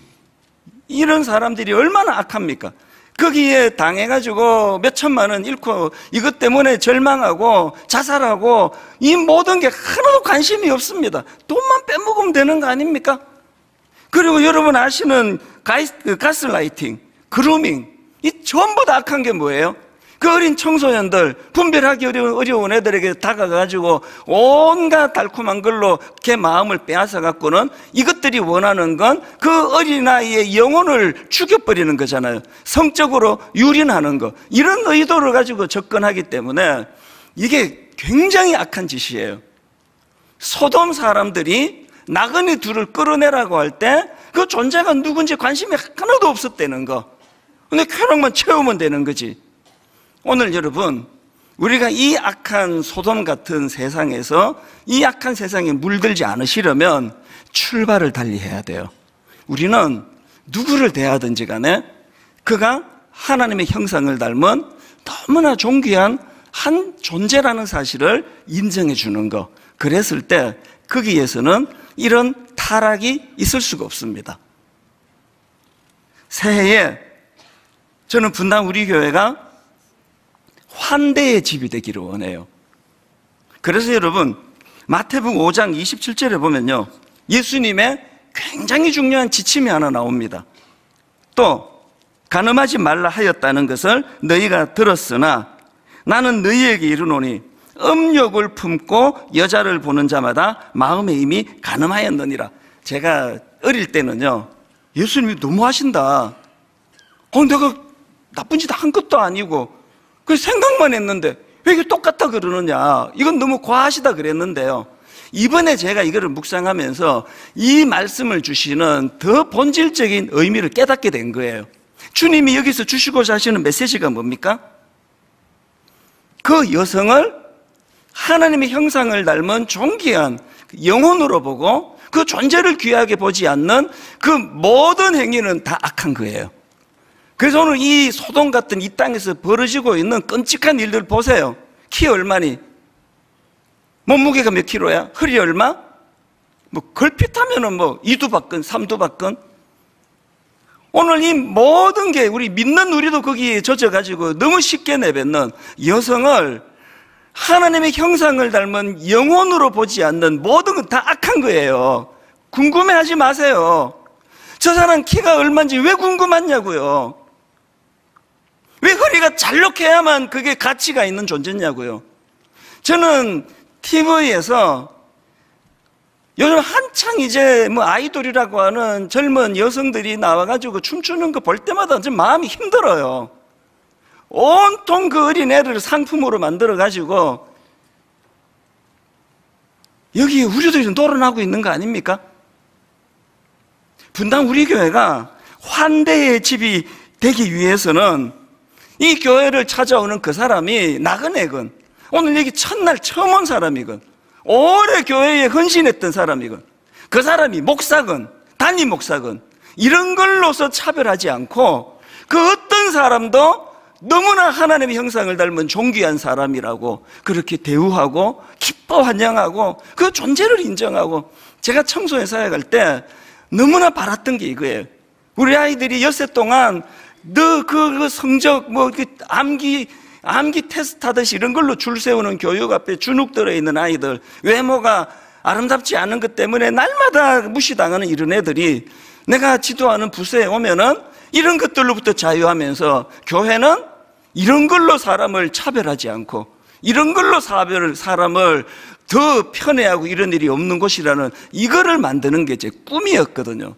[SPEAKER 1] 이런 사람들이 얼마나 악합니까? 거기에 당해가지고 몇 천만 원 잃고 이것 때문에 절망하고 자살하고 이 모든 게 하나도 관심이 없습니다. 돈만 빼먹으면 되는 거 아닙니까? 그리고 여러분 아시는 가스라이팅, 그루밍, 이 전부 다 악한 게 뭐예요? 그 어린 청소년들, 분별하기 어려운 애들에게 다가가가지고 온갖 달콤한 걸로 걔 마음을 빼앗아 갖고는 이것들이 원하는 건 그 어린아이의 영혼을 죽여버리는 거잖아요. 성적으로 유린하는 거. 이런 의도를 가지고 접근하기 때문에 이게 굉장히 악한 짓이에요. 소돔 사람들이 나그네 둘을 끌어내라고 할 때 그 존재가 누군지 관심이 하나도 없었다는 거. 근데 쾌락만 채우면 되는 거지. 오늘 여러분, 우리가 이 악한 소돔 같은 세상에서 이 악한 세상에 물들지 않으시려면 출발을 달리해야 돼요. 우리는 누구를 대하든지 간에 그가 하나님의 형상을 닮은 너무나 존귀한 한 존재라는 사실을 인정해 주는 것. 그랬을 때 거기에서는 이런 타락이 있을 수가 없습니다. 새해에 저는 분당 우리 교회가 환대의 집이 되기를 원해요. 그래서 여러분, 마태복음 5장 27절에 보면요, 예수님의 굉장히 중요한 지침이 하나 나옵니다. 또 간음하지 말라 하였다는 것을 너희가 들었으나 나는 너희에게 이르노니 음욕을 품고 여자를 보는 자마다 마음에 이미 간음하였느니라. 제가 어릴 때는요, 예수님이 너무하신다. 내가 나쁜 짓 한 것도 아니고 그 생각만 했는데 왜 이게 똑같다 그러느냐, 이건 너무 과하시다 그랬는데요, 이번에 제가 이거를 묵상하면서 이 말씀을 주시는 더 본질적인 의미를 깨닫게 된 거예요. 주님이 여기서 주시고자 하시는 메시지가 뭡니까? 그 여성을 하나님의 형상을 닮은 존귀한 영혼으로 보고 그 존재를 귀하게 보지 않는 그 모든 행위는 다 악한 거예요. 그래서 오늘 이 소돔 같은 이 땅에서 벌어지고 있는 끔찍한 일들 보세요. 키 얼마니? 몸무게가 몇 킬로야? 허리 얼마? 걸핏하면은 2두박근, 3두박근. 오늘 이 모든 게 우리 믿는 우리도 거기에 젖어가지고 너무 쉽게 내뱉는 여성을 하나님의 형상을 닮은 영혼으로 보지 않는 모든 건 다 악한 거예요. 궁금해하지 마세요. 저 사람 키가 얼마인지 왜 궁금하냐고요. 왜 허리가 잘록해야만 그게 가치가 있는 존재냐고요. 저는 TV에서 요즘 한창 이제 아이돌이라고 하는 젊은 여성들이 나와가지고 춤추는 거 볼 때마다 좀 마음이 힘들어요. 온통 그 어린애를 상품으로 만들어가지고 여기에 우리들이 놀아나고 있는 거 아닙니까? 분당 우리 교회가 환대의 집이 되기 위해서는 이 교회를 찾아오는 그 사람이 나그네건, 오늘 여기 첫날 처음 온 사람이건, 오래 교회에 헌신했던 사람이건, 그 사람이 목사건 담임 목사건, 이런 걸로서 차별하지 않고 그 어떤 사람도 너무나 하나님의 형상을 닮은 존귀한 사람이라고 그렇게 대우하고 기뻐 환영하고 그 존재를 인정하고, 제가 청소년 사역할 때 너무나 바랐던 게 이거예요. 우리 아이들이 엿새 동안 그 성적 암기 테스트 하듯이 이런 걸로 줄 세우는 교육 앞에 주눅 들어있는 아이들, 외모가 아름답지 않은 것 때문에 날마다 무시당하는 이런 애들이 내가 지도하는 부서에 오면은 이런 것들로부터 자유하면서 교회는 이런 걸로 사람을 차별하지 않고 이런 걸로 사람을 더 편애하고 이런 일이 없는 곳이라는 이거를 만드는 게 제 꿈이었거든요.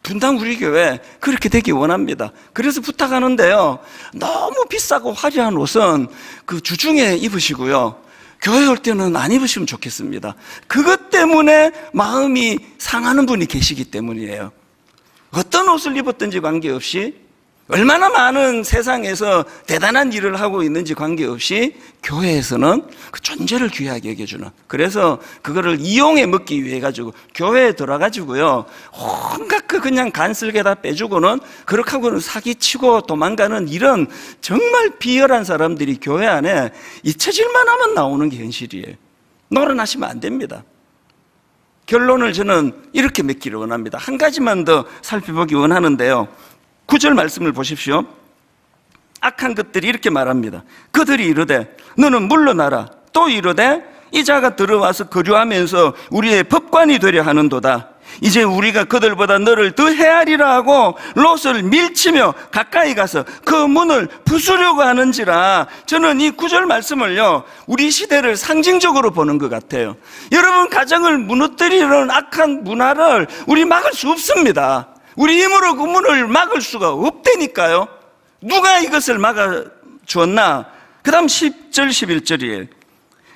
[SPEAKER 1] 분당 우리 교회 그렇게 되기 원합니다. 그래서 부탁하는데요, 너무 비싸고 화려한 옷은 그 주중에 입으시고요, 교회 올 때는 안 입으시면 좋겠습니다. 그것 때문에 마음이 상하는 분이 계시기 때문이에요. 어떤 옷을 입었든지 관계없이, 얼마나 많은 세상에서 대단한 일을 하고 있는지 관계없이 교회에서는 그 존재를 귀하게 여겨주는, 그래서 그거를 이용해 먹기 위해 가지고 교회에 들어가지고요, 온갖 그냥 간슬개 다 빼주고는 그렇게 하고는 사기치고 도망가는 이런 정말 비열한 사람들이 교회 안에 잊혀질만 하면 나오는 게 현실이에요. 놀아나시면 안 됩니다. 결론을 저는 이렇게 맺기를 원합니다. 한 가지만 더 살펴보기 원하는데요, 9절 말씀을 보십시오. 악한 것들이 이렇게 말합니다. 그들이 이르되 너는 물러나라. 또 이르되 이 자가 들어와서 거류하면서 우리의 법관이 되려 하는도다. 이제 우리가 그들보다 너를 더 헤아리라 하고 롯을 밀치며 가까이 가서 그 문을 부수려고 하는지라. 저는 이 9절 말씀을요, 우리 시대를 상징적으로 보는 것 같아요. 여러분, 가정을 무너뜨리는 악한 문화를 우리 막을 수 없습니다. 우리 힘으로 그 문을 막을 수가 없다니까요. 누가 이것을 막아주었나? 그 다음 10절 11절이에요.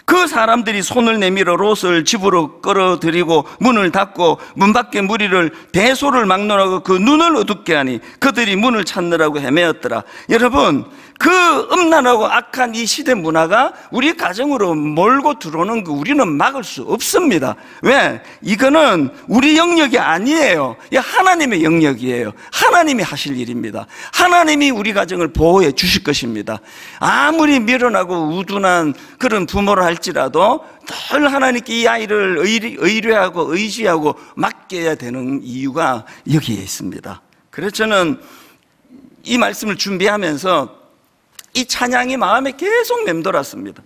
[SPEAKER 1] 그 사람들이 손을 내밀어 롯을 집으로 끌어들이고 문을 닫고 문 밖에 무리를 대소를 막론하고 그 눈을 어둡게 하니 그들이 문을 찾느라고 헤매었더라. 여러분, 그 음란하고 악한 이 시대 문화가 우리 가정으로 몰고 들어오는 거 우리는 막을 수 없습니다. 왜? 이거는 우리 영역이 아니에요. 이 하나님의 영역이에요. 하나님이 하실 일입니다. 하나님이 우리 가정을 보호해 주실 것입니다. 아무리 미련하고 우둔한 그런 부모를 할지라도 늘 하나님께 이 아이를 의뢰하고 의지하고 맡겨야 되는 이유가 여기에 있습니다. 그래서 저는 이 말씀을 준비하면서 이 찬양이 마음에 계속 맴돌았습니다.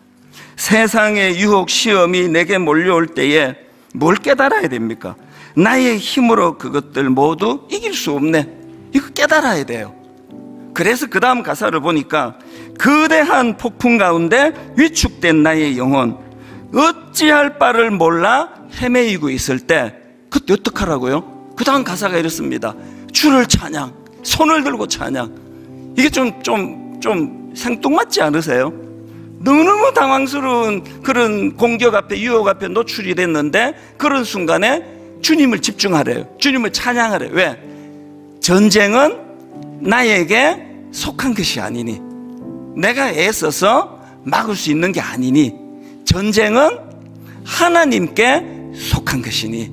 [SPEAKER 1] 세상의 유혹 시험이 내게 몰려올 때에 뭘 깨달아야 됩니까? 나의 힘으로 그것들 모두 이길 수 없네. 이거 깨달아야 돼요. 그래서 그 다음 가사를 보니까 거대한 폭풍 가운데 위축된 나의 영혼 어찌할 바를 몰라 헤매이고 있을 때 그때 어떡하라고요? 그 다음 가사가 이렇습니다. 주를 찬양, 손을 들고 찬양. 이게 좀 생뚱맞지 않으세요? 너무너무 당황스러운 그런 공격 앞에, 유혹 앞에 노출이 됐는데 그런 순간에 주님을 집중하래요. 주님을 찬양하래요. 왜? 전쟁은 나에게 속한 것이 아니니, 내가 애써서 막을 수 있는 게 아니니, 전쟁은 하나님께 속한 것이니.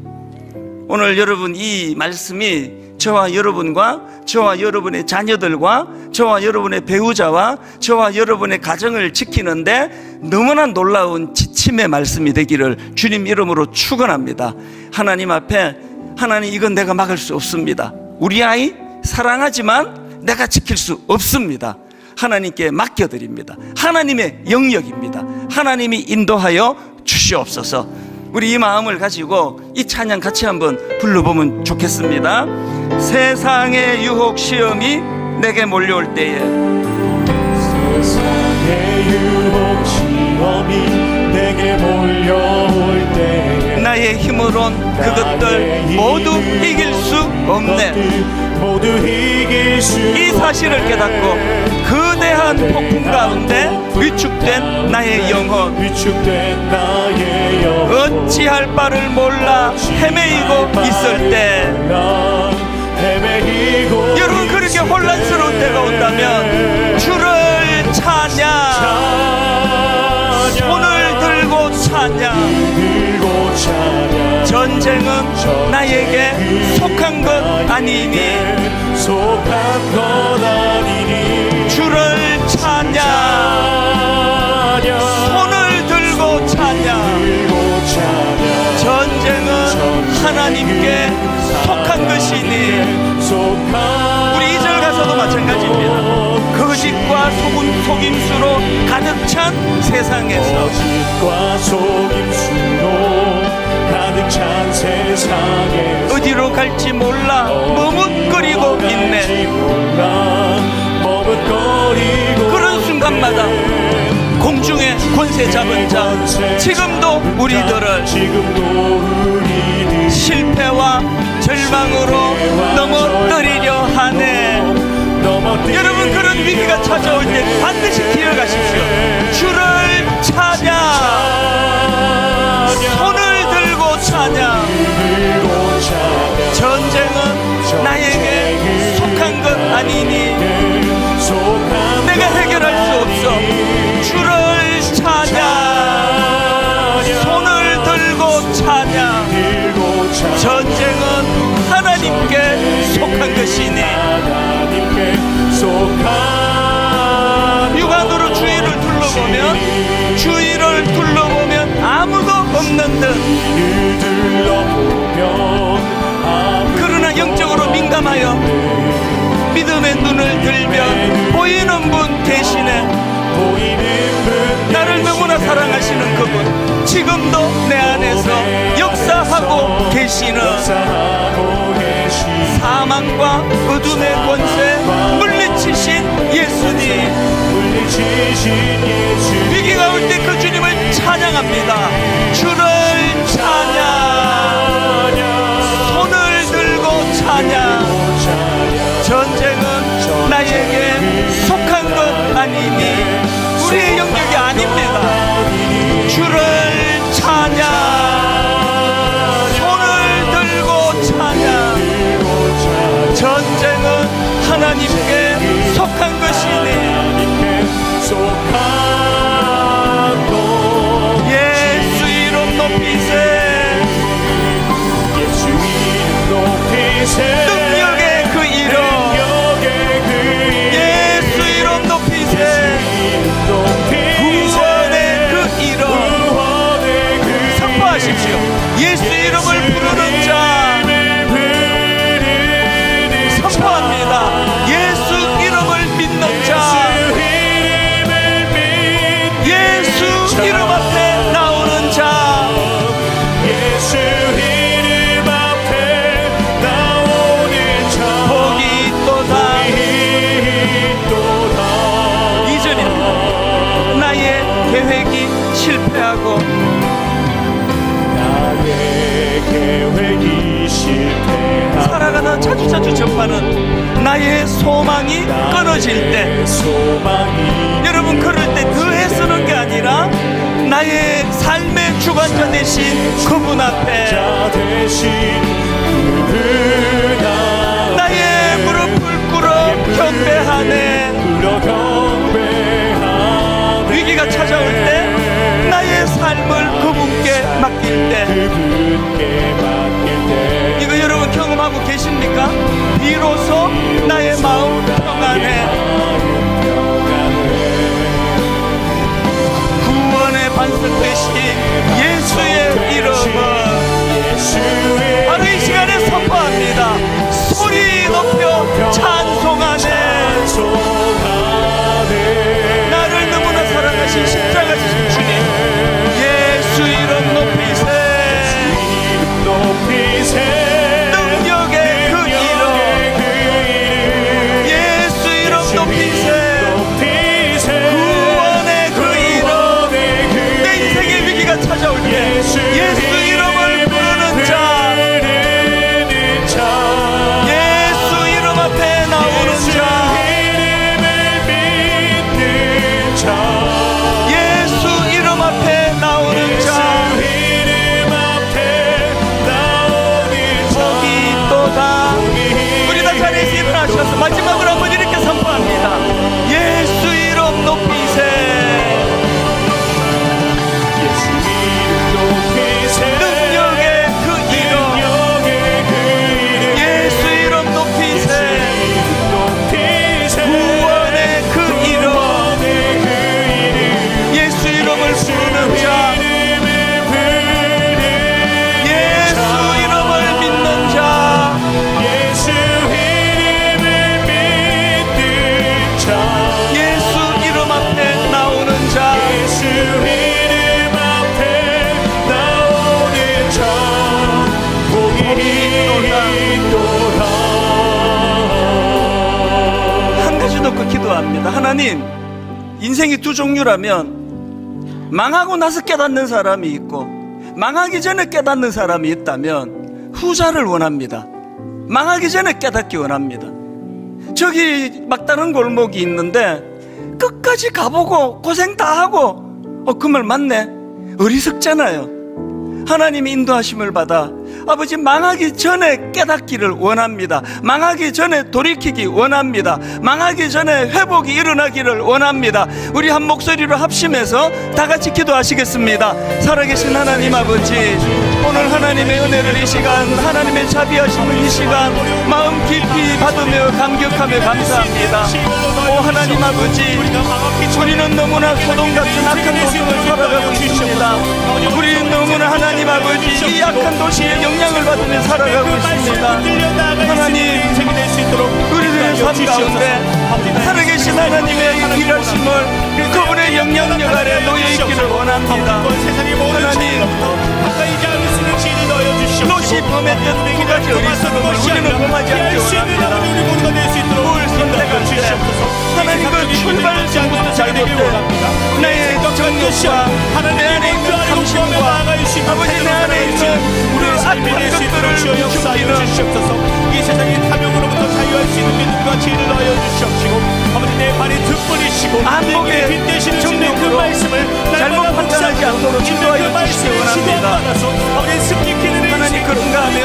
[SPEAKER 1] 오늘 여러분 이 말씀이 저와 여러분과 저와 여러분의 자녀들과 저와 여러분의 배우자와 저와 여러분의 가정을 지키는데 너무나 놀라운 지침의 말씀이 되기를 주님 이름으로 축원합니다. 하나님 앞에, 하나님 이건 내가 막을 수 없습니다. 우리 아이 사랑하지만 내가 지킬 수 없습니다. 하나님께 맡겨드립니다. 하나님의 영역입니다. 하나님이 인도하여 주시옵소서. 우리 이 마음을 가지고 이 찬양 같이 한번 불러보면 좋겠습니다. 세상의 유혹 시험이 내게 몰려올 때에,
[SPEAKER 2] 세상의 유혹 시험이 내게 몰려올 때에
[SPEAKER 1] 나의 힘으론 그것들 모두 이길 수 없네. 이 사실을 깨닫고 거대한 폭풍 가운데 위축된 나의 영혼 어찌할 바를 몰라 헤매이고 있을 때, 여러분 그렇게 혼란스러운 때가 온다면 주를 찬양, 손을 들고 찬양. 전쟁은 나에게 속한 것 아니니 주를 찬양, 손을 들고 찬양. 전쟁은 하나님께 속한 것이니. 우리 2절 가서도 마찬가지입니다. 거짓과 속임수로 가득 찬 세상에서, 어디로 갈지 몰라 머뭇거리고 있네. 그런 순간마다 공중의 권세 잡은 자, 지금도 우리들을 실패와 절망으로 넘어뜨리려 하네. 여러분 그런 위기가 찾아올 때 반드시 기억하십시오. 주를 찬양, 손을 들고 찬양. 전쟁은 나에게 속한 것 아니니 내가 해결할 수 없어. 주를 찬양, 손을 들고 찬양. 전쟁은 하나님께 속한 것이니. 육안으로 주위를 둘러보면 아무도 없는 듯, 그러나 영적으로 민감하여 믿음의 눈을 들면 보이는 분 대신에 나를 너무나 사랑하시는 그분, 지금도 내 안에서 역사하고 계시는 사망과 어둠의 권세 물리치신 예수님. 위기가 올 때 그 주님을 찬양합니다. 주를 찬양, 손을 들고 찬양. 전쟁은 나에게 속한 것 아니니 우리의 영역이 아닙니다. 주를 찬양, 손을 들고 찬양. 전쟁은 하나님께 속한 것이니 이름을 부르는 자 선포합니다. 예수 이름을 믿는 자, 예수 이름 앞에 나오는 자,
[SPEAKER 2] 예수 이름 앞에 나오는 자
[SPEAKER 1] 복이 있도다. 이전입니다. 나의 계획이 실패하고
[SPEAKER 2] 나의 계획이 실패하고
[SPEAKER 1] 살아가다 자주자주 접하는 나의 소망이 끊어질 때, 여러분 그럴 때 더 애쓰는 게 아니라 나의 삶의 주관자 되신 그분 앞에 나의 무릎을 꿇어 경배하네. 위기가 찾아올 때 나의 삶을 그분께 맡길 때, 이거 여러분 경험하고 계십니까? 비로소 나의 마음 평안해. 구원의 반석 되신 예수의 이름은 바로 이 시간에 선포합니다. 소리 높여 찬송하네. 나를 너무나 사랑하신 십자가 지신 주님, 예수 이름 높이세. 능력의 그 이름, 예수 이름 높이세. 구원의 그 이름. 내 인생의 위기가 찾아올 때 예수 이름을 부르는 자, 예수 이름 앞에 나오는 자, 예수 이름 앞에 나오는 자, 복이 있도다. 우리 다 자리에서 일어나셔서 마지막으로 한번 이렇게 선포합니다. 예수 이름 높이세. 능력의 그 이름, 예수 이름 높이세. 구원의 그 이름, 예수 이름을 부르는 자, 예수 이름을 믿는 자, 예수 이름 앞에 나오는 자, 한 가지 놓고 기도합니다. 하나님, 인생이 두 종류라면 망하고 나서 깨닫는 사람이 있고 망하기 전에 깨닫는 사람이 있다면 후자를 원합니다. 망하기 전에 깨닫기 원합니다. 저기 막다른 골목이 있는데 끝까지 가보고 고생 다 하고 그 말 맞네, 어리석잖아요. 하나님의 인도하심을 받아 아버지 망하기 전에 깨닫기를 원합니다. 망하기 전에 돌이키기 원합니다. 망하기 전에 회복이 일어나기를 원합니다. 우리 한 목소리로 합심해서 다 같이 기도하시겠습니다. 살아계신 하나님 아버지, 오늘 하나님의 은혜를 이 시간, 하나님의 자비하심을 이 시간 마음 깊이 받으며 감격하며 감사합니다. 오 하나님 아버지, 우리는 너무나 소돔 같은 악한 도시를 살아가고 있습니다. 우리는 너무나 하나님 아버지 이 악한 도시의 영향을 받으며 살아가고 있습니다. 하나님, 우리들의 삶 가운데 살아계신 하나님의 일하심을 그분의 영향력 아래 놓여있기를 원합니다. 하나님, 롯이 범했던 두 가지 어리석음을 우리는 범하지 않기 원합니다. 뭘 선택할 때 하나님 그 출발점부터 잘못된 나의 정욕과 내 안에 있는 탐심과 아버지 내 안에 있는 우리 악한 것들을 숨기는
[SPEAKER 2] 이 세상의 탐욕으로부터 자유할 수 있는 믿음과 지혜를 넣어 주시옵시고, 아버지 내 발이 득불이시고
[SPEAKER 1] 안목의
[SPEAKER 2] 빛 되시는 그
[SPEAKER 1] 정욕으로
[SPEAKER 2] 말씀을
[SPEAKER 1] 잘못 판단하지 않도록 인도하여 주시기 원합니다. 하나님, 그런가 하면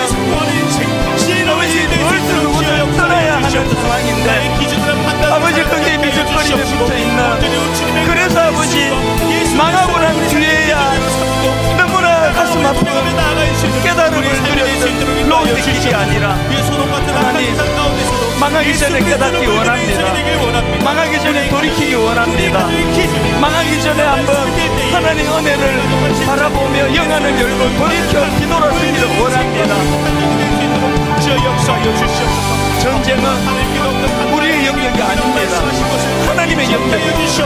[SPEAKER 1] 아버지 벌써 누구든 떠나야 하는 상황인데 아버지 거기에 미적거리에 붙어있는, 그래서 아버지 망하고 난 뒤에야 너무나 가슴 아픈 깨달음을 누렸던 롯의 길이 아니라 하나님, 망하기 전에 깨닫기 원합니다. 망하기 전에 돌이키기 원합니다. 망하기 전에 한번 하나님의 은혜를 바라보며 영안을 열고 돌이켜 뒤돌아서기를 원합니다. 전쟁은 우리의 영역이 아닙니다. 하나님의 영역이죠.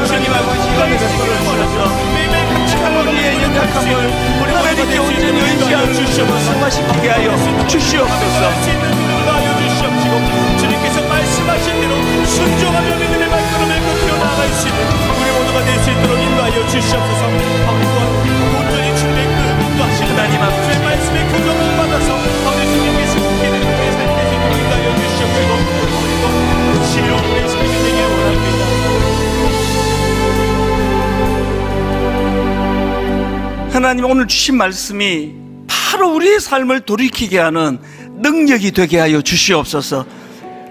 [SPEAKER 1] 하나님 아버지가 우리의 연약함을 하나님께 온전히 의지하는 승화시키게 하여 주시옵소서.
[SPEAKER 2] 주님께서 말씀하신 대로 순종하며 믿음의 발걸음을 걷고 나아갈 수 있는 우리 모두가 될 수 있도록 인도하여 주시옵소서. 아버지 또한 온전히 주님의 그 인도하시는
[SPEAKER 1] 하나님 아버지
[SPEAKER 2] 주의 말씀의 교정을 받아서 아버지 주님께서 그렇게 되는 우리의 삶이 될 수 있도록 인도하여 주시옵소서. 아버지 또 지혜로운 우리의 삶이 되기를 원합니다.
[SPEAKER 1] 하나님 오늘 주신 말씀이 바로 우리의 삶을 돌이키게 하는 능력이 되게 하여 주시옵소서.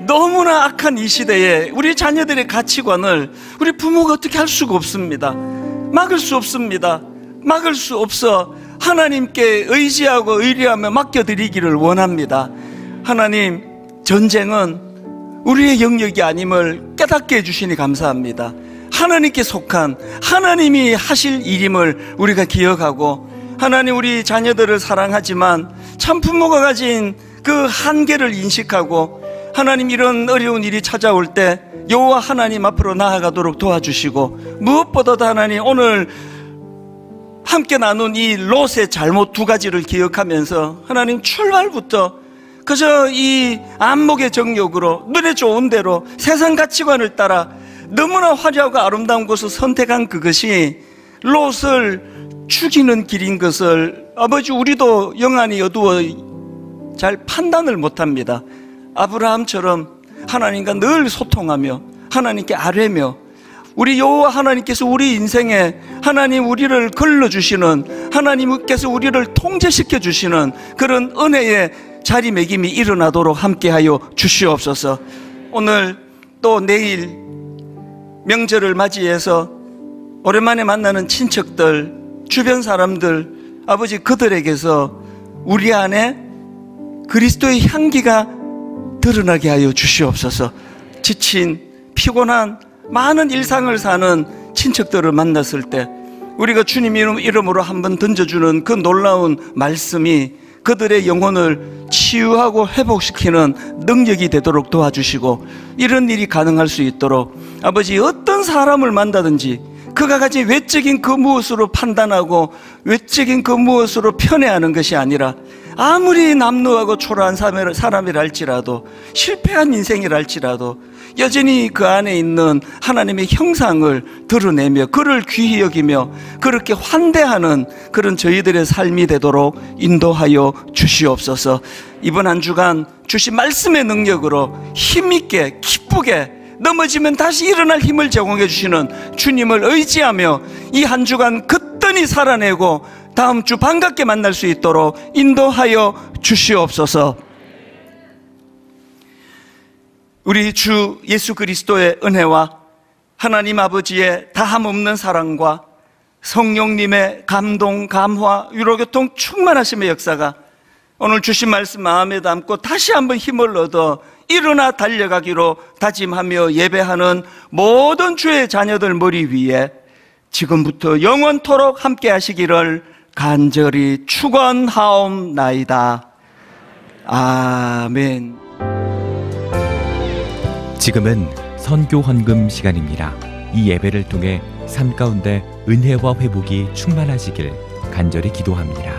[SPEAKER 1] 너무나 악한 이 시대에 우리 자녀들의 가치관을 우리 부모가 어떻게 할 수가 없습니다. 막을 수 없습니다. 막을 수 없어 하나님께 의지하고 의뢰하며 맡겨드리기를 원합니다. 하나님, 전쟁은 우리의 영역이 아님을 깨닫게 해주시니 감사합니다. 하나님께 속한 하나님이 하실 일임을 우리가 기억하고, 하나님 우리 자녀들을 사랑하지만 참 부모가 가진 그 한계를 인식하고, 하나님 이런 어려운 일이 찾아올 때 여호와 하나님 앞으로 나아가도록 도와주시고, 무엇보다도 하나님 오늘 함께 나눈 이 롯의 잘못 두 가지를 기억하면서 하나님 출발부터 그저 이 안목의 정욕으로 눈에 좋은 대로 세상 가치관을 따라 너무나 화려하고 아름다운 것을 선택한 그것이 롯을 죽이는 길인 것을 아버지 우리도 영안이 어두워 잘 판단을 못합니다. 아브라함처럼 하나님과 늘 소통하며 하나님께 아뢰며, 우리 여호와 하나님께서 우리 인생에 하나님 우리를 걸러주시는, 하나님께서 우리를 통제시켜 주시는 그런 은혜의 자리매김이 일어나도록 함께하여 주시옵소서. 오늘 또 내일 명절을 맞이해서 오랜만에 만나는 친척들, 주변 사람들, 아버지 그들에게서 우리 안에 그리스도의 향기가 드러나게 하여 주시옵소서. 지친 피곤한 많은 일상을 사는 친척들을 만났을 때 우리가 주님 이름으로 한번 던져주는 그 놀라운 말씀이 그들의 영혼을 치유하고 회복시키는 능력이 되도록 도와주시고, 이런 일이 가능할 수 있도록 아버지 어떤 사람을 만나든지 그가 가진 외적인 그 무엇으로 판단하고 외적인 그 무엇으로 편애하는 것이 아니라, 아무리 남루하고 초라한 사람이라 할지라도, 실패한 인생이라 할지라도 여전히 그 안에 있는 하나님의 형상을 드러내며 그를 귀히 여기며 그렇게 환대하는 그런 저희들의 삶이 되도록 인도하여 주시옵소서. 이번 한 주간 주신 말씀의 능력으로 힘있게 기쁘게 넘어지면 다시 일어날 힘을 제공해 주시는 주님을 의지하며 이 한 주간 거뜬히 살아내고 다음 주 반갑게 만날 수 있도록 인도하여 주시옵소서. 우리 주 예수 그리스도의 은혜와 하나님 아버지의 다함없는 사랑과 성령님의 감동, 감화, 위로교통 충만하심의 역사가 오늘 주신 말씀 마음에 담고 다시 한번 힘을 얻어 일어나 달려가기로 다짐하며 예배하는 모든 주의 자녀들 머리 위에 지금부터 영원토록 함께 하시기를 간절히 축원하옵나이다. 아멘.
[SPEAKER 3] 지금은 선교 헌금 시간입니다. 이 예배를 통해 삶 가운데 은혜와 회복이 충만하시길 간절히 기도합니다.